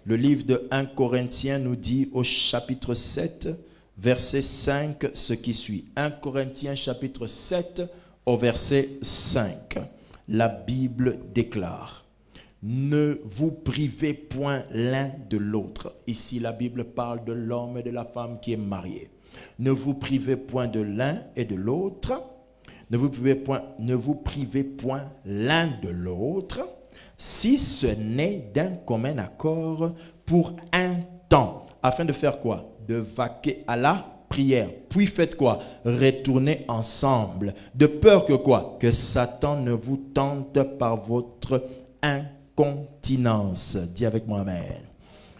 Le livre de 1 Corinthiens nous dit au chapitre 7, verset 5, ce qui suit. 1 Corinthiens chapitre 7 au verset 5. La Bible déclare, ne vous privez point l'un de l'autre. Ici, la Bible parle de l'homme et de la femme qui est marié. Ne vous privez point de l'un et de l'autre. Ne vous privez point l'un de l'autre, si ce n'est d'un commun accord pour un temps. Afin de faire quoi? De vaquer à la prière. Puis faites quoi? Retournez ensemble. De peur que quoi? Que Satan ne vous tente par votre incontinence. Dis avec moi Amen.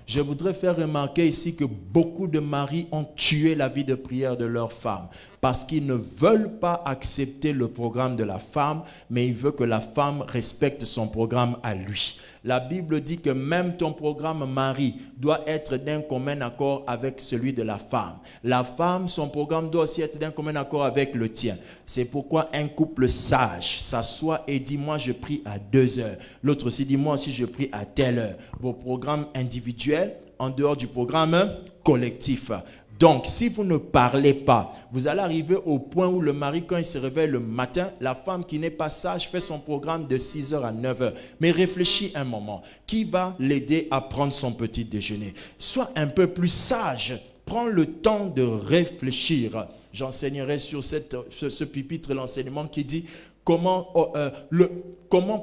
Je voudrais faire remarquer ici que beaucoup de maris ont tué la vie de prière de leur femme parce qu'ils ne veulent pas accepter le programme de la femme, mais ils veulent que la femme respecte son programme à lui. La Bible dit que même ton programme mari doit être d'un commun accord avec celui de la femme. La femme, son programme doit aussi être d'un commun accord avec le tien. C'est pourquoi un couple sage s'assoit et dit, moi je prie à 2 heures. L'autre aussi dit, moi aussi je prie à telle heure. Vos programmes individuels en dehors du programme collectif. Donc, si vous ne parlez pas, vous allez arriver au point où le mari, quand il se réveille le matin, la femme qui n'est pas sage fait son programme de 6h à 9h. Mais réfléchis un moment. Qui va l'aider à prendre son petit déjeuner? Sois un peu plus sage. Prends le temps de réfléchir. J'enseignerai sur ce pupitre l'enseignement qui dit comment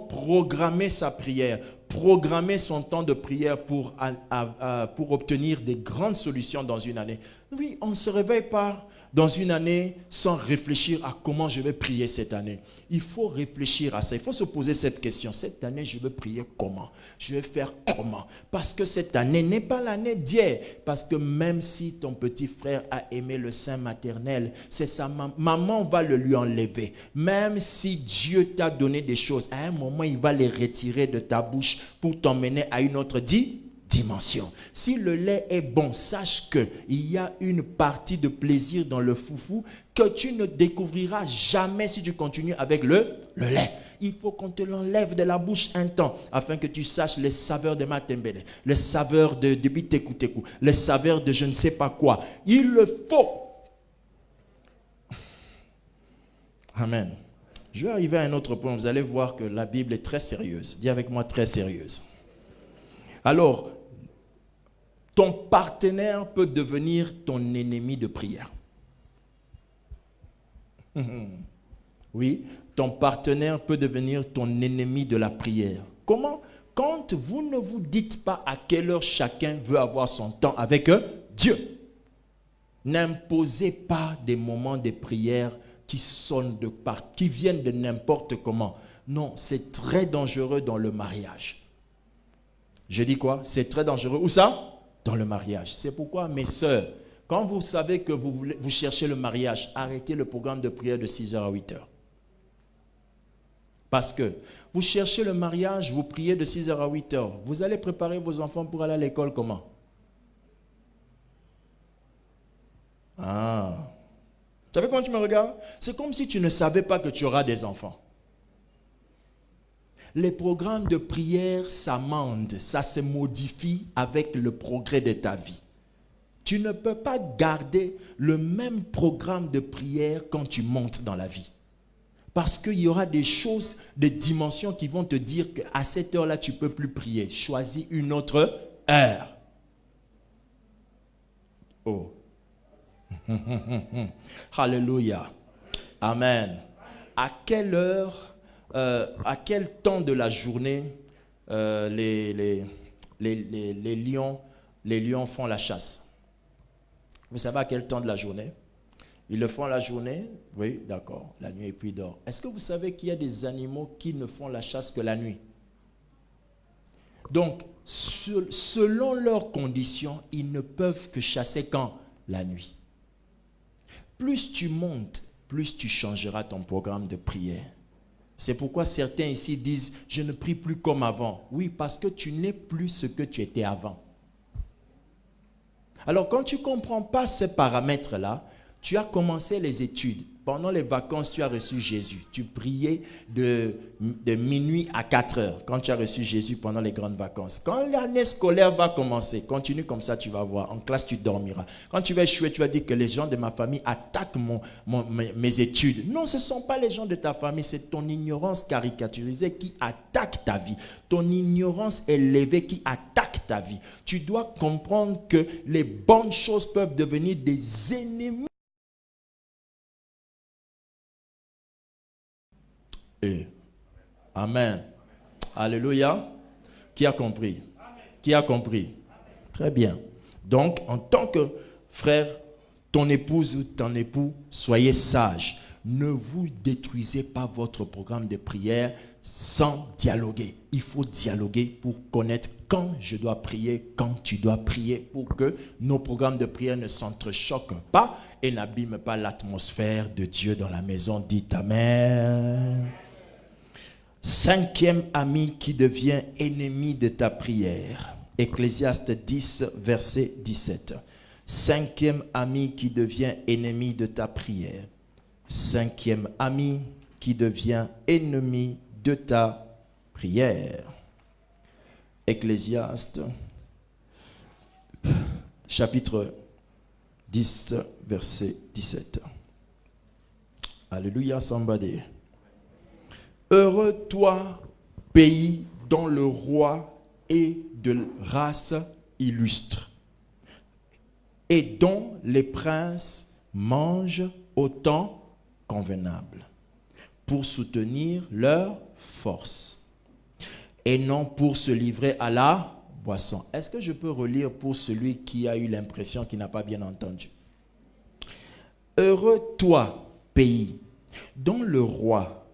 programmer sa prière, programmer son temps de prière pour obtenir des grandes solutions dans une année. Oui, on ne se réveille pas dans une année sans réfléchir à comment je vais prier cette année. Il faut réfléchir à ça. Il faut se poser cette question. Cette année, je vais prier comment? Je vais faire comment? Parce que cette année n'est pas l'année d'hier. Parce que même si ton petit frère a aimé le sein maternel, c'est sa maman va le lui enlever. Même si Dieu t'a donné des choses, à un moment, il va les retirer de ta bouche pour t'emmener à une autre dimension. Si le lait est bon, sache qu'il y a une partie de plaisir dans le foufou que tu ne découvriras jamais si tu continues avec le lait. Il faut qu'on te l'enlève de la bouche un temps afin que tu saches les saveurs de matembele, les saveurs de biteku-teku, les saveurs de je ne sais pas quoi. Il le faut. Amen. Je vais arriver à un autre point. Vous allez voir que la Bible est très sérieuse. Dis avec moi, très sérieuse. Alors, ton partenaire peut devenir ton ennemi de prière. Oui, ton partenaire peut devenir ton ennemi de la prière. Comment? Quand vous ne vous dites pas à quelle heure chacun veut avoir son temps avec Dieu. N'imposez pas des moments de prière qui sonnent qui viennent de n'importe comment. Non, c'est très dangereux dans le mariage. Je dis quoi? C'est très dangereux. Où ça? Dans le mariage. C'est pourquoi, mes sœurs, quand vous savez que vous cherchez le mariage, arrêtez le programme de prière de 6h à 8h. Parce que vous cherchez le mariage, vous priez de 6h à 8h. Vous allez préparer vos enfants pour aller à l'école comment? Ah. Tu savez quand tu me regardes? C'est comme si tu ne savais pas que tu auras des enfants. Les programmes de prière s'amendent, ça se modifie avec le progrès de ta vie. Tu ne peux pas garder le même programme de prière quand tu montes dans la vie. Parce qu'il y aura des choses, des dimensions qui vont te dire qu'à cette heure-là, tu ne peux plus prier. Choisis une autre heure. Oh. Alléluia. Amen. À quelle heure... à quel temps de la journée les lions font la chasse? Vous savez à quel temps de la journée? Ils le font la journée? Oui, d'accord. La nuit et puis ils dorment. Est-ce que vous savez qu'il y a des animaux qui ne font la chasse que la nuit? Donc, selon leurs conditions, ils ne peuvent que chasser quand? La nuit. Plus tu montes, plus tu changeras ton programme de prière. C'est pourquoi certains ici disent, je ne prie plus comme avant. Oui, parce que tu n'es plus ce que tu étais avant. Alors, quand tu ne comprends pas ces paramètres-là, tu as commencé les études. Pendant les vacances, tu as reçu Jésus. Tu priais de minuit à 4 heures quand tu as reçu Jésus pendant les grandes vacances. Quand l'année scolaire va commencer, continue comme ça, tu vas voir. En classe, tu dormiras. Quand tu vas échouer, tu vas dire que les gens de ma famille attaquent mes études. Non, ce ne sont pas les gens de ta famille, c'est ton ignorance caricaturisée qui attaque ta vie. Ton ignorance élevée qui attaque ta vie. Tu dois comprendre que les bonnes choses peuvent devenir des ennemis. Amen. Alléluia. Qui a compris? Qui a compris? Très bien. Donc, en tant que frère, ton épouse ou ton époux, soyez sage. Ne vous détruisez pas votre programme de prière sans dialoguer. Il faut dialoguer pour connaître quand je dois prier, quand tu dois prier, pour que nos programmes de prière ne s'entrechoquent pas et n'abîment pas l'atmosphère de Dieu dans la maison. Dites Amen. Cinquième ami qui devient ennemi de ta prière. Ecclésiaste 10, verset 17. Cinquième ami qui devient ennemi de ta prière. Cinquième ami qui devient ennemi de ta prière. Ecclésiaste, chapitre 10, verset 17. Alléluia, somebody. Heureux toi, pays dont le roi est de race illustre et dont les princes mangent au temps convenable pour soutenir leur force et non pour se livrer à la boisson. Est-ce que je peux relire pour celui qui a eu l'impression qu'il n'a pas bien entendu? Heureux toi, pays dont le roi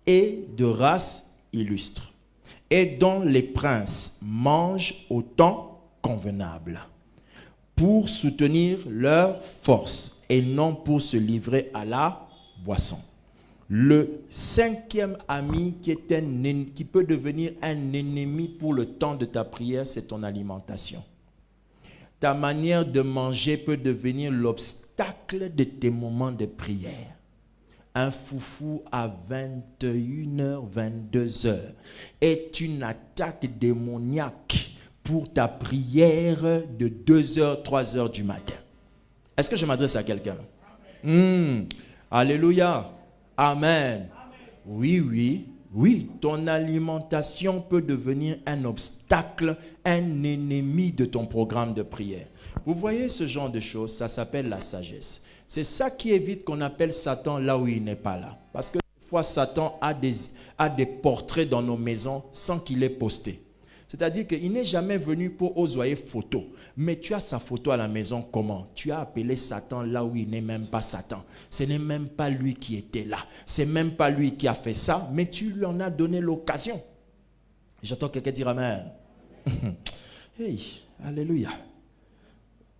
et de race illustre, et dont les princes mangent au temps convenable, pour soutenir leur force et non pour se livrer à la boisson. Le cinquième ami qui peut devenir un ennemi pour le temps de ta prière, c'est ton alimentation. Ta manière de manger peut devenir l'obstacle de tes moments de prière. Un foufou à 21h, 22h est une attaque démoniaque pour ta prière de 2h, 3h du matin. Est-ce que je m'adresse à quelqu'un? Alléluia. Amen. Oui, ton alimentation peut devenir un obstacle, un ennemi de ton programme de prière. Vous voyez ce genre de choses, ça s'appelle la sagesse. C'est ça qui évite qu'on appelle Satan là où il n'est pas là. Parce que des fois, Satan a des portraits dans nos maisons sans qu'il ait posté. C'est-à-dire qu'il n'est jamais venu pour oser photo. Mais tu as sa photo à la maison comment? Tu as appelé Satan là où il n'est même pas Satan. Ce n'est même pas lui qui était là. Ce n'est même pas lui qui a fait ça. Mais tu lui en as donné l'occasion. J'entends quelqu'un dire Amen. Hey, alléluia.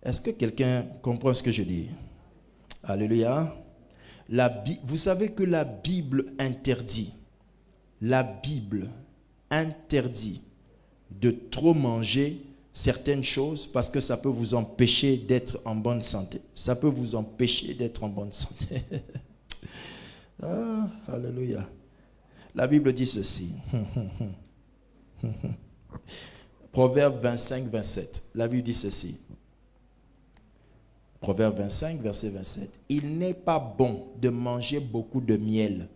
Est-ce que quelqu'un comprend ce que je dis? Alléluia. Vous savez que la Bible interdit de trop manger certaines choses parce que ça peut vous empêcher d'être en bonne santé. Ça peut vous empêcher d'être en bonne santé. Ah, alléluia. La Bible dit ceci. Proverbe 25, 27. La Bible dit ceci. Proverbe 25, verset 27. Il n'est pas bon de manger beaucoup de miel.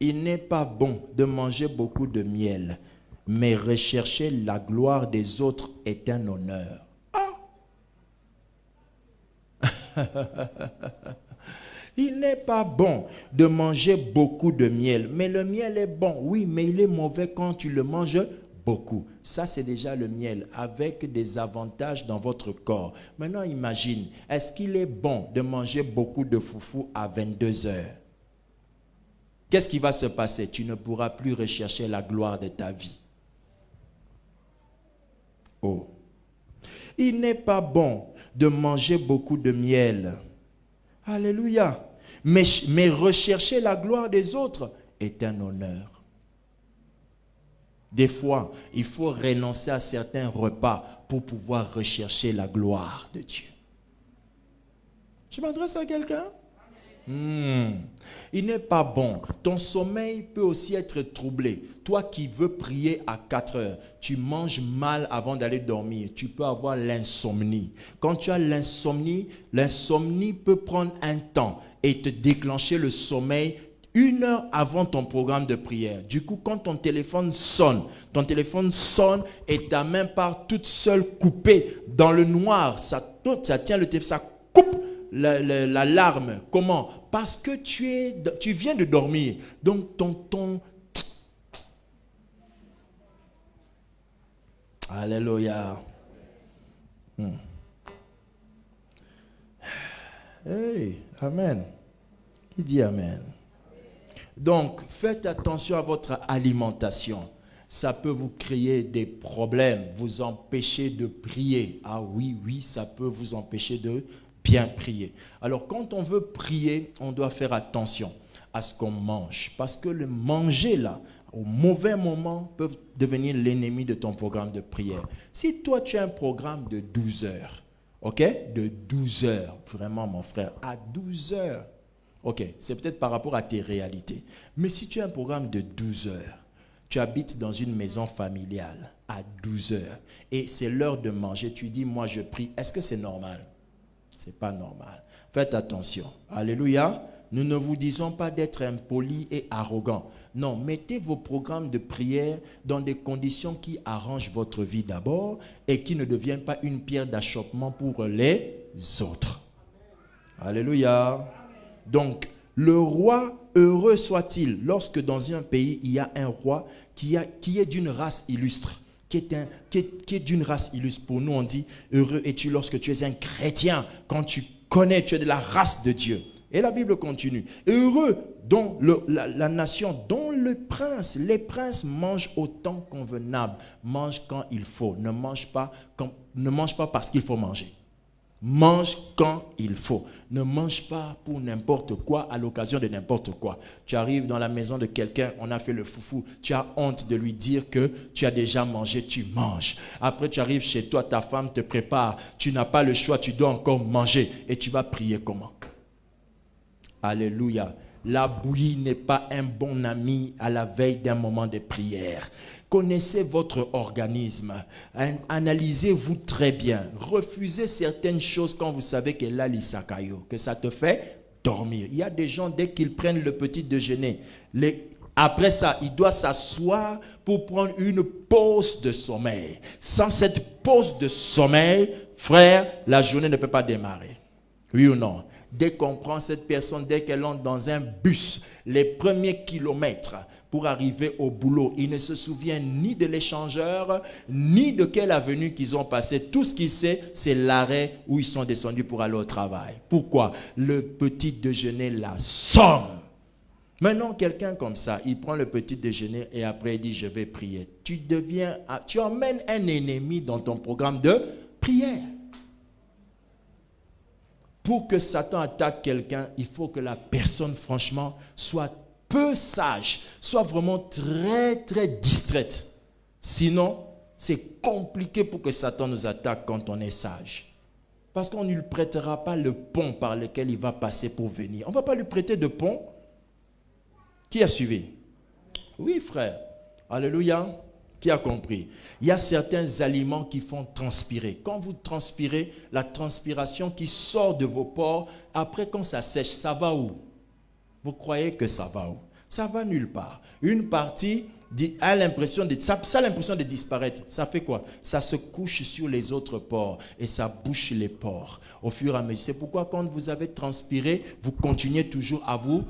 Il n'est pas bon de manger beaucoup de miel, mais rechercher la gloire des autres est un honneur. Il n'est pas bon de manger beaucoup de miel, mais le miel est bon, oui, mais il est mauvais quand tu le manges beaucoup. Ça, c'est déjà le miel avec des avantages dans votre corps. Maintenant, imagine, est-ce qu'il est bon de manger beaucoup de foufou à 22 heures? Qu'est-ce qui va se passer? Tu ne pourras plus rechercher la gloire de ta vie. Oh. Il n'est pas bon de manger beaucoup de miel. Alléluia. Mais rechercher la gloire des autres est un honneur. Des fois, il faut renoncer à certains repas pour pouvoir rechercher la gloire de Dieu. Je m'adresse à quelqu'un? Il n'est pas bon. Ton sommeil peut aussi être troublé. Toi qui veux prier à 4 heures, tu manges mal avant d'aller dormir. Tu peux avoir l'insomnie. Quand tu as l'insomnie, l'insomnie peut prendre un temps et te déclencher le sommeil 1 heure avant ton programme de prière. Du coup, quand ton téléphone sonne et ta main part toute seule coupée dans le noir, ça tient le téléphone, ça coupe l'alarme. Comment? Parce que tu viens de dormir. Donc ton Alléluia. Hey, amen. Qui dit amen? Donc, faites attention à votre alimentation. Ça peut vous créer des problèmes, vous empêcher de prier. Ah oui, ça peut vous empêcher de bien prier. Alors, quand on veut prier, on doit faire attention à ce qu'on mange. Parce que le manger, là, au mauvais moment, peut devenir l'ennemi de ton programme de prière. Si toi, tu as un programme de 12 heures, ok? De 12 heures, vraiment, mon frère, à 12 heures. Ok, c'est peut-être par rapport à tes réalités. Mais si tu as un programme de 12 heures, tu habites dans une maison familiale à 12 heures et c'est l'heure de manger, tu dis, moi je prie, est-ce que c'est normal? Ce n'est pas normal. Faites attention. Alléluia. Nous ne vous disons pas d'être impoli et arrogant. Non, mettez vos programmes de prière dans des conditions qui arrangent votre vie d'abord et qui ne deviennent pas une pierre d'achoppement pour les autres. Alléluia. Donc, le roi, heureux soit-il, lorsque dans un pays, il y a un roi qui est d'une race illustre, qui est d'une race illustre. Pour nous, on dit, heureux es-tu lorsque tu es un chrétien, quand tu connais, tu es de la race de Dieu. Et la Bible continue. Heureux dont la nation, dont les princes mangent au temps convenable, mangent quand il faut, ne mangent pas parce qu'il faut manger. Mange quand il faut. Ne mange pas pour n'importe quoi, à l'occasion de n'importe quoi. Tu arrives dans la maison de quelqu'un, on a fait le foufou. Tu as honte de lui dire que tu as déjà mangé, tu manges. Après, tu arrives chez toi, ta femme te prépare. Tu n'as pas le choix, tu dois encore manger. Et tu vas prier comment? Alléluia. La bouillie n'est pas un bon ami à la veille d'un moment de prière. Connaissez votre organisme. Analysez-vous très bien. Refusez certaines choses quand vous savez que là, l'isakayo, que ça te fait dormir. Il y a des gens, dès qu'ils prennent le petit déjeuner, après ça, il doit s'asseoir pour prendre une pause de sommeil. Sans cette pause de sommeil, frère, la journée ne peut pas démarrer. Oui ou non? Dès qu'on prend cette personne, dès qu'elle entre dans un bus, les premiers kilomètres pour arriver au boulot, il ne se souvient ni de l'échangeur, ni de quelle avenue qu'ils ont passé. Tout ce qu'il sait, c'est l'arrêt où ils sont descendus pour aller au travail. Pourquoi? Le petit déjeuner la somme. Maintenant, quelqu'un comme ça, il prend le petit déjeuner et après il dit, je vais prier. Tu emmènes un ennemi dans ton programme de prière. Pour que Satan attaque quelqu'un, il faut que la personne, franchement, soit peu sage, soit vraiment très, très distraite. Sinon, c'est compliqué pour que Satan nous attaque quand on est sage. Parce qu'on ne lui prêtera pas le pont par lequel il va passer pour venir. On ne va pas lui prêter de pont. Qui a suivi? Oui, frère. Alléluia. Qui a compris? Il y a certains aliments qui font transpirer. Quand vous transpirez, la transpiration qui sort de vos pores, après quand ça sèche, ça va où? Vous croyez que ça va où? Ça va nulle part. Une partie a l'impression de disparaître. Ça fait quoi? Ça se couche sur les autres pores et ça bouche les pores au fur et à mesure. C'est pourquoi quand vous avez transpiré, vous continuez toujours à vous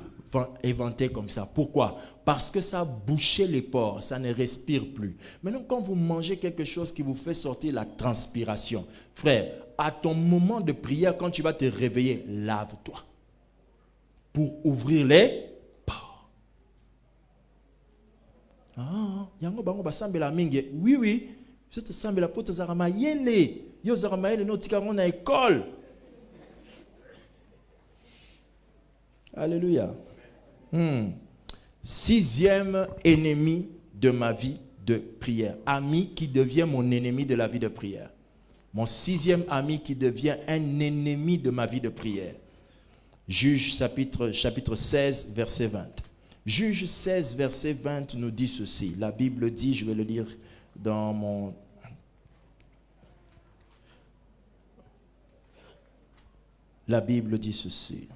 éventer comme ça. Pourquoi? Parce que ça a bouché les pores, ça ne respire plus. Maintenant, quand vous mangez quelque chose qui vous fait sortir la transpiration, frère, à ton moment de prière, quand tu vas te réveiller, lave-toi pour ouvrir les pores. Oui. Je te sens la pote zaramayele. Yo zaramayele no tika na école. Alléluia. Sixième ennemi de ma vie de prière. Ami qui devient mon ennemi de la vie de prière. Mon sixième ami qui devient un ennemi de ma vie de prière. Juge chapitre 16, verset 20. Juge 16, verset 20 nous dit ceci. La Bible dit, je vais le lire dans mon... La Bible dit ceci.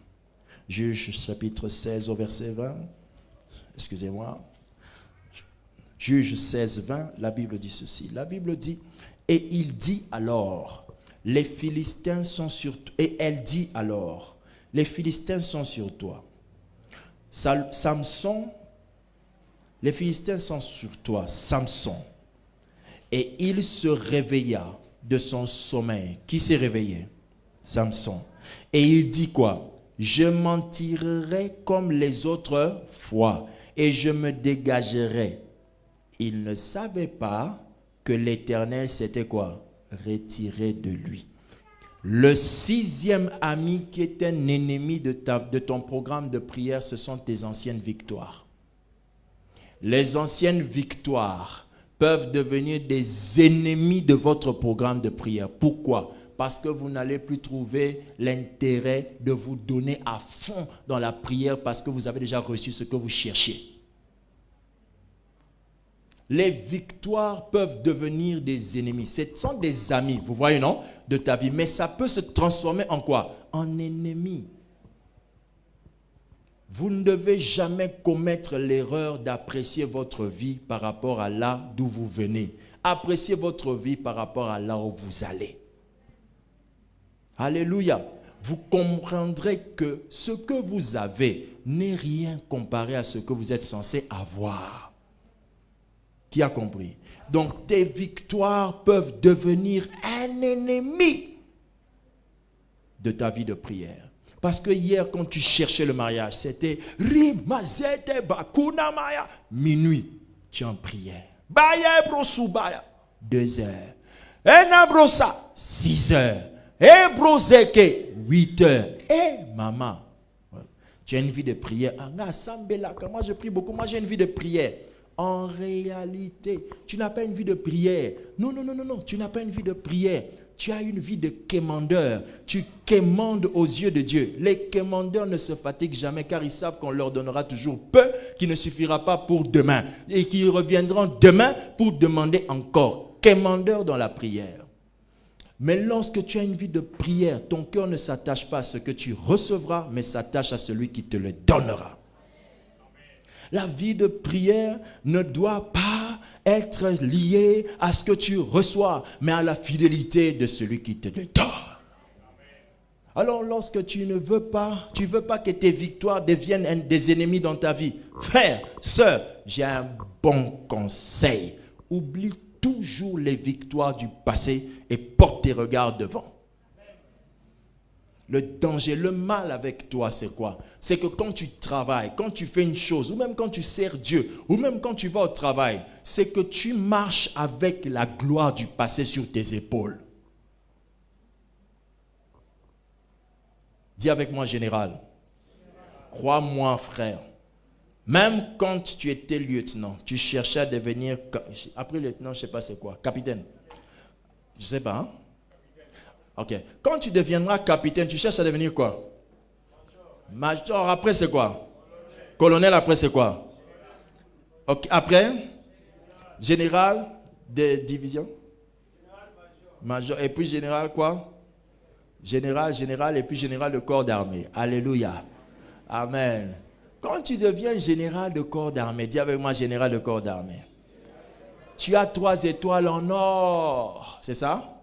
Juge chapitre 16 au verset 20. Excusez-moi. Juge 16, 20, la Bible dit ceci. La Bible dit, et il dit alors, les Philistins sont sur toi. Et elle dit alors, les Philistins sont sur toi. Samson, les Philistins sont sur toi, Samson. Et il se réveilla de son sommeil. Qui s'est réveillé? Samson. Et il dit quoi? Je m'en tirerai comme les autres fois et je me dégagerai. Il ne savait pas que l'Éternel s'était quoi? Retiré de lui. Le 6e ami qui est un ennemi de ton programme de prière, ce sont tes anciennes victoires. Les anciennes victoires peuvent devenir des ennemis de votre programme de prière. Pourquoi? Parce que vous n'allez plus trouver l'intérêt de vous donner à fond dans la prière parce que vous avez déjà reçu ce que vous cherchez. Les victoires peuvent devenir des ennemis. Ce sont des amis, vous voyez, non, de ta vie. Mais ça peut se transformer en quoi? En ennemi. Vous ne devez jamais commettre l'erreur d'apprécier votre vie par rapport à là d'où vous venez. Appréciez votre vie par rapport à là où vous allez. Alléluia. Vous comprendrez que ce que vous avez n'est rien comparé à ce que vous êtes censé avoir. Qui a compris? Donc tes victoires peuvent devenir un ennemi de ta vie de prière. Parce que hier, quand tu cherchais le mariage, c'était minuit, tu es en prière. 2 heures. 6 heures. 8 heures. Maman, tu as une vie de prière. Moi, je prie beaucoup. Moi, j'ai une vie de prière. En réalité, tu n'as pas une vie de prière. Non, tu n'as pas une vie de prière. Tu as une vie de quémandeur. Tu quémandes aux yeux de Dieu. Les quémandeurs ne se fatiguent jamais car ils savent qu'on leur donnera toujours peu qui ne suffira pas pour demain et qu'ils reviendront demain pour demander encore. Quémandeur dans la prière. Mais lorsque tu as une vie de prière, ton cœur ne s'attache pas à ce que tu recevras, mais s'attache à celui qui te le donnera. La vie de prière ne doit pas être liée à ce que tu reçois, mais à la fidélité de celui qui te le donne. Alors lorsque tu ne veux pas, que tes victoires deviennent des ennemis dans ta vie, frère, sœur, j'ai un bon conseil. Oublie toujours les victoires du passé et porte tes regards devant. Le danger, le mal avec toi, c'est quoi? C'est que quand tu travailles, quand tu fais une chose, ou même quand tu sers Dieu, ou même quand tu vas au travail, c'est que tu marches avec la gloire du passé sur tes épaules. Dis avec moi, général. Crois-moi, frère. Même quand tu étais lieutenant, tu cherchais à devenir... Après lieutenant, je ne sais pas c'est quoi. Capitaine. Je ne sais pas, hein? Ok. Quand tu deviendras capitaine, tu cherches à devenir quoi? Major, après c'est quoi? Colonel, après c'est quoi? Ok. Après? Général de division? Major. Et puis général quoi? Général et puis général de corps d'armée. Alléluia. Amen. Quand tu deviens général de corps d'armée, dis avec moi général de corps d'armée. Tu as 3 étoiles en or. C'est ça?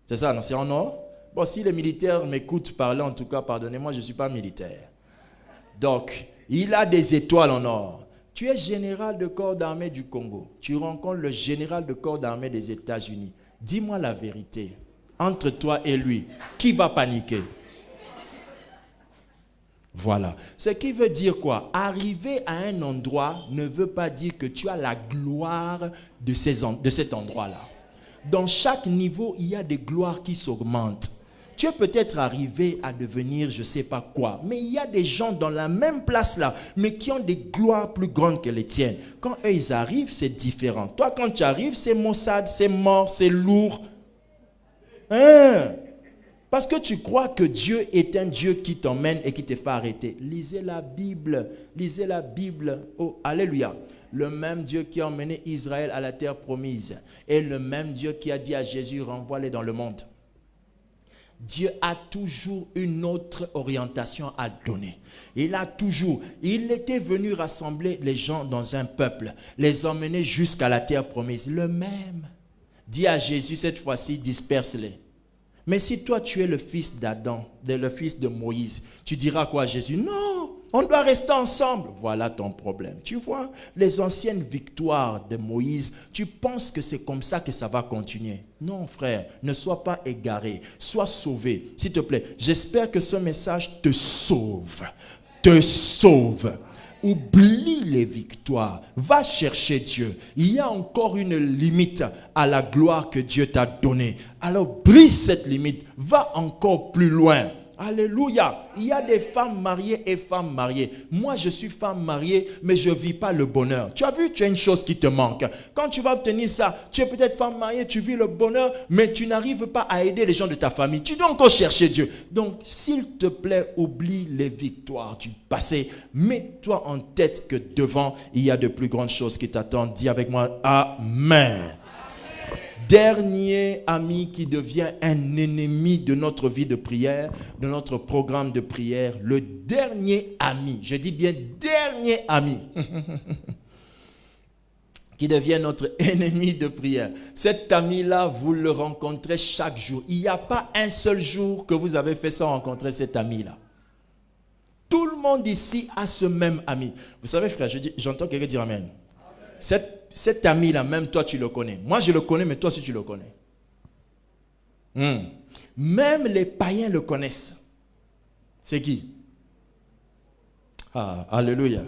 C'est ça, non? C'est en or? Bon, si les militaires m'écoutent parler, en tout cas, pardonnez-moi, je ne suis pas militaire. Donc, il a des étoiles en or. Tu es général de corps d'armée du Congo. Tu rencontres le général de corps d'armée des États-Unis. Dis-moi la vérité. Entre toi et lui, qui va paniquer? Voilà. Ce qui veut dire quoi? Arriver à un endroit ne veut pas dire que tu as la gloire de cet endroit-là. Dans chaque niveau, il y a des gloires qui s'augmentent. Tu es peut-être arrivé à devenir je ne sais pas quoi, mais il y a des gens dans la même place là, mais qui ont des gloires plus grandes que les tiennes. Quand eux, ils arrivent, c'est différent. Toi, quand tu arrives, c'est maussade, c'est mort, c'est lourd. Hein? Parce que tu crois que Dieu est un Dieu qui t'emmène et qui te fait arrêter. Lisez la Bible. Lisez la Bible. Oh, alléluia. Le même Dieu qui a emmené Israël à la terre promise est le même Dieu qui a dit à Jésus, renvoie-les dans le monde. Dieu a toujours une autre orientation à donner. Il était venu rassembler les gens dans un peuple, les emmener jusqu'à la terre promise. Le même dit à Jésus, cette fois-ci, disperse-les. Mais si toi tu es le fils d'Adam, le fils de Moïse, tu diras quoi à Jésus? Non, On doit rester ensemble. Voilà ton problème. Tu vois, les anciennes victoires de Moïse, tu penses que c'est comme ça que ça va continuer. Non, frère, ne sois pas égaré. Sois sauvé. S'il te plaît, j'espère que ce message te sauve. Te sauve. Oublie les victoires. Va chercher Dieu. Il y a encore une limite à la gloire que Dieu t'a donnée. Alors brise cette limite. Va encore plus loin. Alléluia. Il y a des femmes mariées et femmes mariées. Moi, je suis femme mariée, mais je ne vis pas le bonheur. Tu as vu, tu as une chose qui te manque. Quand tu vas obtenir ça, tu es peut-être femme mariée, tu vis le bonheur, mais tu n'arrives pas à aider les gens de ta famille. Tu dois encore chercher Dieu. Donc, s'il te plaît, oublie les victoires du passé. Mets-toi en tête que devant, il y a de plus grandes choses qui t'attendent. Dis avec moi, Amen. Dernier ami qui devient un ennemi de notre vie de prière, de notre programme de prière, le dernier ami, je dis bien dernier ami, qui devient notre ennemi de prière. Cet ami-là, vous le rencontrez chaque jour. Il n'y a pas un seul jour que vous avez fait sans rencontrer cet ami-là. Tout le monde ici a ce même ami. Vous savez, frère, j'entends quelqu'un dire Amen. Cet ami-là, même toi, tu le connais. Moi, je le connais, mais toi aussi, tu le connais. Même les païens le connaissent. C'est qui? Ah, alléluia.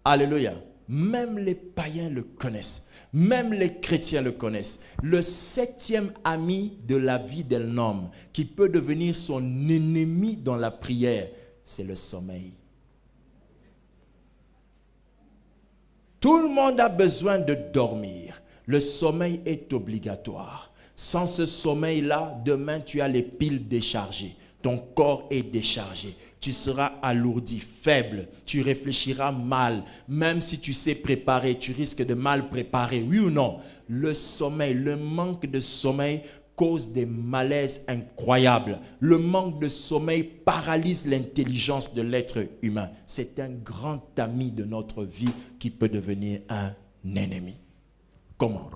Alléluia. Même les païens le connaissent. Même les chrétiens le connaissent. Le 7e ami de la vie d'un homme qui peut devenir son ennemi dans la prière, c'est le sommeil. Tout le monde a besoin de dormir. Le sommeil est obligatoire. Sans ce sommeil-là, demain, tu as les piles déchargées. Ton corps est déchargé. Tu seras alourdi, faible. Tu réfléchiras mal. Même si tu sais préparer, tu risques de mal préparer. Oui ou non? Le sommeil, le manque de sommeil cause des malaises incroyables. Le manque de sommeil paralyse l'intelligence de l'être humain. C'est un grand ami de notre vie qui peut devenir un ennemi. Comment?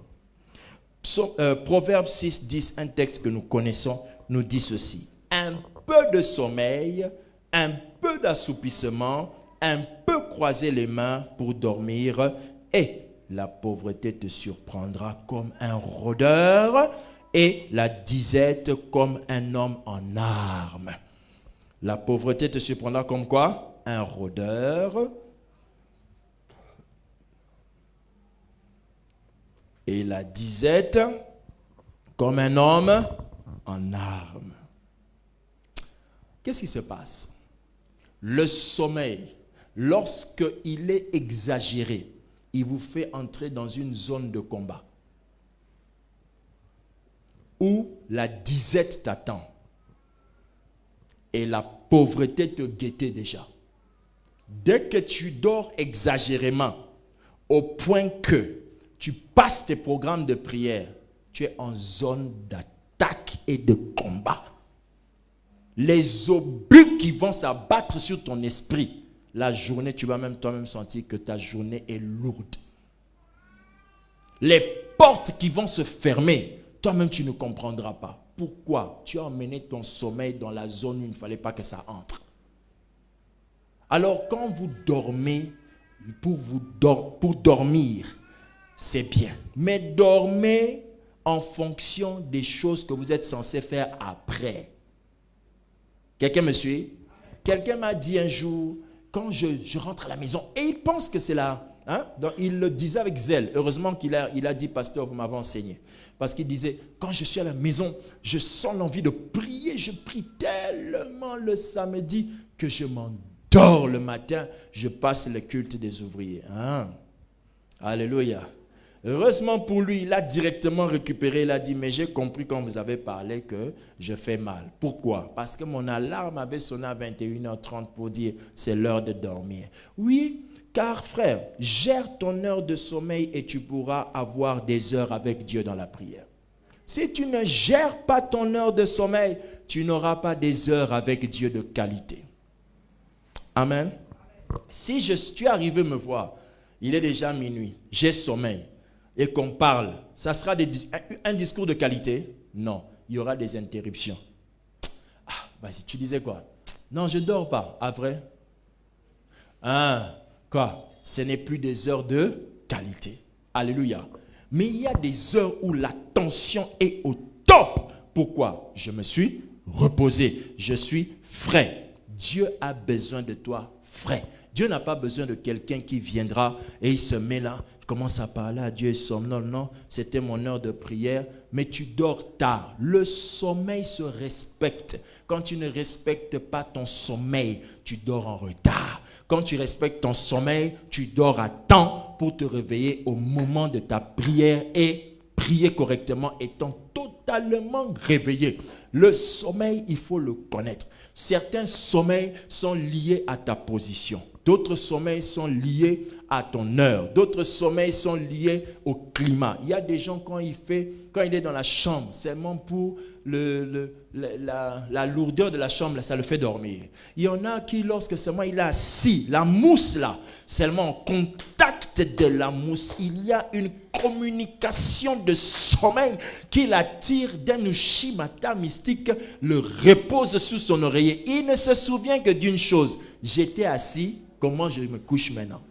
Proverbe 6, 10, un texte que nous connaissons, nous dit ceci. Un peu de sommeil, un peu d'assoupissement, un peu croiser les mains pour dormir, et la pauvreté te surprendra comme un rôdeur, et la disette comme un homme en armes. La pauvreté te surprendra comme quoi? Un rôdeur. Et la disette comme un homme en armes. Qu'est-ce qui se passe? Le sommeil, lorsqu'il est exagéré, il vous fait entrer dans une zone de combat où la disette t'attend et la pauvreté te guettait déjà. Dès que tu dors exagérément, au point que tu passes tes programmes de prière, tu es en zone d'attaque et de combat. Les obus qui vont s'abattre sur ton esprit, la journée, tu vas même toi-même sentir que ta journée est lourde. Les portes qui vont se fermer, toi-même, tu ne comprendras pas. Pourquoi? Tu as emmené ton sommeil dans la zone où il ne fallait pas que ça entre. Alors, quand vous dormez, pour dormir, c'est bien. Mais dormez en fonction des choses que vous êtes censé faire après. Quelqu'un me suit? Quelqu'un m'a dit un jour, quand je rentre à la maison, et il pense que c'est là. Donc, il le disait avec zèle. Heureusement qu'il a dit, pasteur, vous m'avez enseigné. Parce qu'il disait, quand je suis à la maison, je sens l'envie de prier. Je prie tellement le samedi que je m'endors le matin. Je passe le culte des ouvriers. Alléluia. Heureusement pour lui, il a directement récupéré. Il a dit, mais j'ai compris quand vous avez parlé que je fais mal. Pourquoi? Parce que mon alarme avait sonné à 21h30 pour dire, c'est l'heure de dormir. Oui, car frère, gère ton heure de sommeil et tu pourras avoir des heures avec Dieu dans la prière. Si tu ne gères pas ton heure de sommeil, tu n'auras pas des heures avec Dieu de qualité. Amen. Si je suis arrivé me voir, il est déjà minuit, j'ai sommeil, et qu'on parle, ça sera un discours de qualité? Non, il y aura des interruptions. Vas-y, tu disais quoi? Non, je ne dors pas. Après? Hein? Quoi? Ce n'est plus des heures de qualité. Alléluia. Mais il y a des heures où la tension est au top. Pourquoi? Je me suis reposé. Je suis frais. Dieu a besoin de toi frais. Dieu n'a pas besoin de quelqu'un qui viendra et il se met là, il commence à parler à Dieu et somnole. Non, c'était mon heure de prière, mais tu dors tard. Le sommeil se respecte. Quand tu ne respectes pas ton sommeil, tu dors en retard. Quand tu respectes ton sommeil, tu dors à temps pour te réveiller au moment de ta prière et prier correctement étant totalement réveillé. Le sommeil, il faut le connaître. Certains sommeils sont liés à ta position. D'autres sommeils sont liés à ton heure. D'autres sommeils sont liés au climat. Il y a des gens, quand il est dans la chambre, seulement pour la lourdeur de la chambre, ça le fait dormir. Il y en a qui, lorsque seulement il est assis, la mousse là, seulement en contact de la mousse, il y a une communication de sommeil qui l'attire d'un ushimata mystique, le repose sous son oreiller. Il ne se souvient que d'une chose: j'étais assis, comment je me couche maintenant?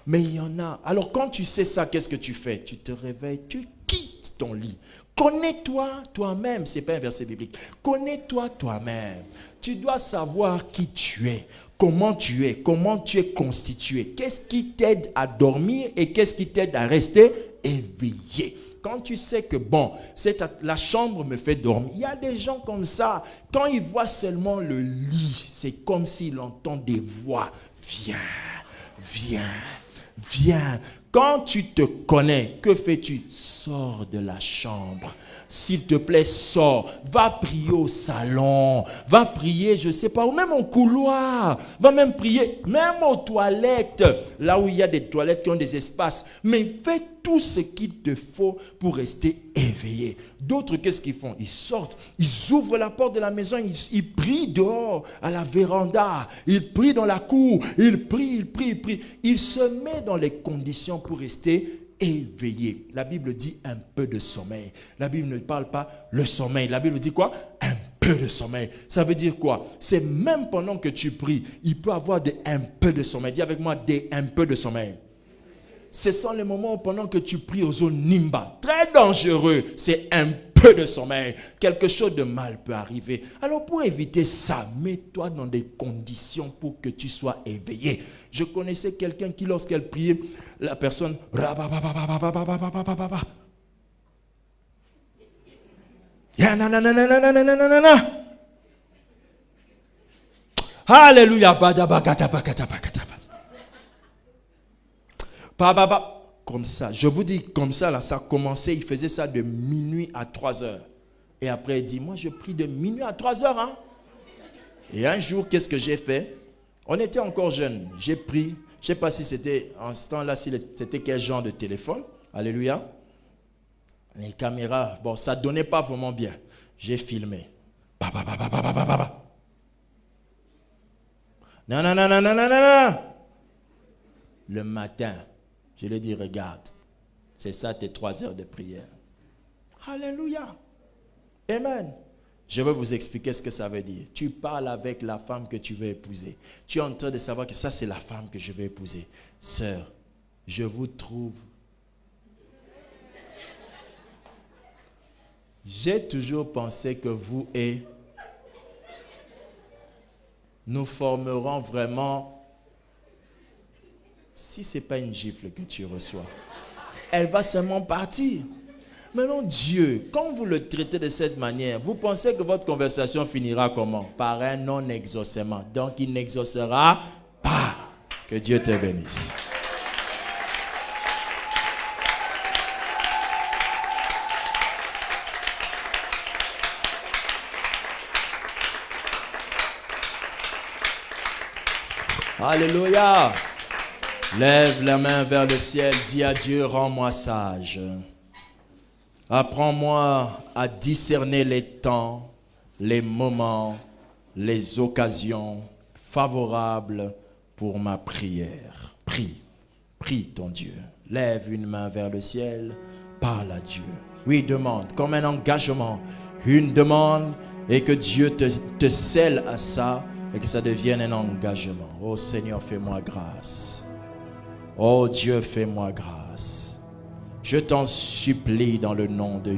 Mais il y en a. Alors quand tu sais ça, qu'est-ce que tu fais? Tu te réveilles, tu quittes ton lit. Connais-toi toi-même. Ce n'est pas un verset biblique. Connais-toi toi-même. Tu dois savoir qui tu es, comment tu es constitué. Qu'est-ce qui t'aide à dormir et qu'est-ce qui t'aide à rester éveillé. Quand tu sais que bon, la chambre me fait dormir. Il y a des gens comme ça. Quand ils voient seulement le lit, c'est comme s'ils entendent des voix. Viens, viens, viens. Quand tu te connais, que fais-tu? Sors de la chambre. S'il te plaît, sors. Va prier au salon. Va prier, je ne sais pas, ou même au couloir. Va même prier, même aux toilettes. Là où il y a des toilettes qui ont des espaces. Mais fais tout ce qu'il te faut pour rester éveillé. D'autres, qu'est-ce qu'ils font? Ils sortent, ils ouvrent la porte de la maison, ils prient dehors, à la véranda. Ils prient dans la cour. Ils prient. Ils se mettent dans les conditions pour rester éveillé. La Bible dit un peu de sommeil. La Bible ne parle pas le sommeil. La Bible dit quoi? Un peu de sommeil. Ça veut dire quoi? C'est même pendant que tu pries, il peut avoir un peu de sommeil. Dis avec moi, un peu de sommeil. Ce sont les moments pendant que tu pries aux zones Nimba. Très dangereux. C'est un peu de sommeil. Quelque chose de mal peut arriver. Alors pour éviter ça, mets-toi dans des conditions pour que tu sois éveillé. Je connaissais quelqu'un qui, lorsqu'elle priait, la personne... Alléluia. Comme ça, je vous dis comme ça, là, ça a commencé, il faisait ça de minuit à 3 heures. Et après, il dit, moi je prie de minuit à 3 heures. Hein? Et un jour, qu'est-ce que j'ai fait? On était encore jeunes. J'ai pris, je ne sais pas si c'était, en ce temps-là, si c'était quel genre de téléphone. Alléluia. Les caméras, bon, ça ne donnait pas vraiment bien. J'ai filmé. Non. Le matin, je lui ai dit, regarde, c'est ça tes 3 heures de prière. Alléluia. Amen. Je vais vous expliquer ce que ça veut dire. Tu parles avec la femme que tu veux épouser. Tu es en train de savoir que ça, c'est la femme que je vais épouser. Sœur, je vous trouve. J'ai toujours pensé que vous et nous formerons vraiment. Si ce n'est pas une gifle que tu reçois, elle va seulement partir. Maintenant, Dieu, quand vous le traitez de cette manière, vous pensez que votre conversation finira comment? Par un non-exaucement. Donc, il n'exaucera pas. Que Dieu te bénisse. Alléluia. Lève la main vers le ciel, dis à Dieu, rends-moi sage. Apprends-moi à discerner les temps, les moments, les occasions favorables pour ma prière. Prie ton Dieu. Lève une main vers le ciel, parle à Dieu. Oui, demande, comme un engagement, une demande et que Dieu te scelle à ça et que ça devienne un engagement. Oh Seigneur, fais-moi grâce. Oh Dieu, fais-moi grâce. Je t'en supplie dans le nom de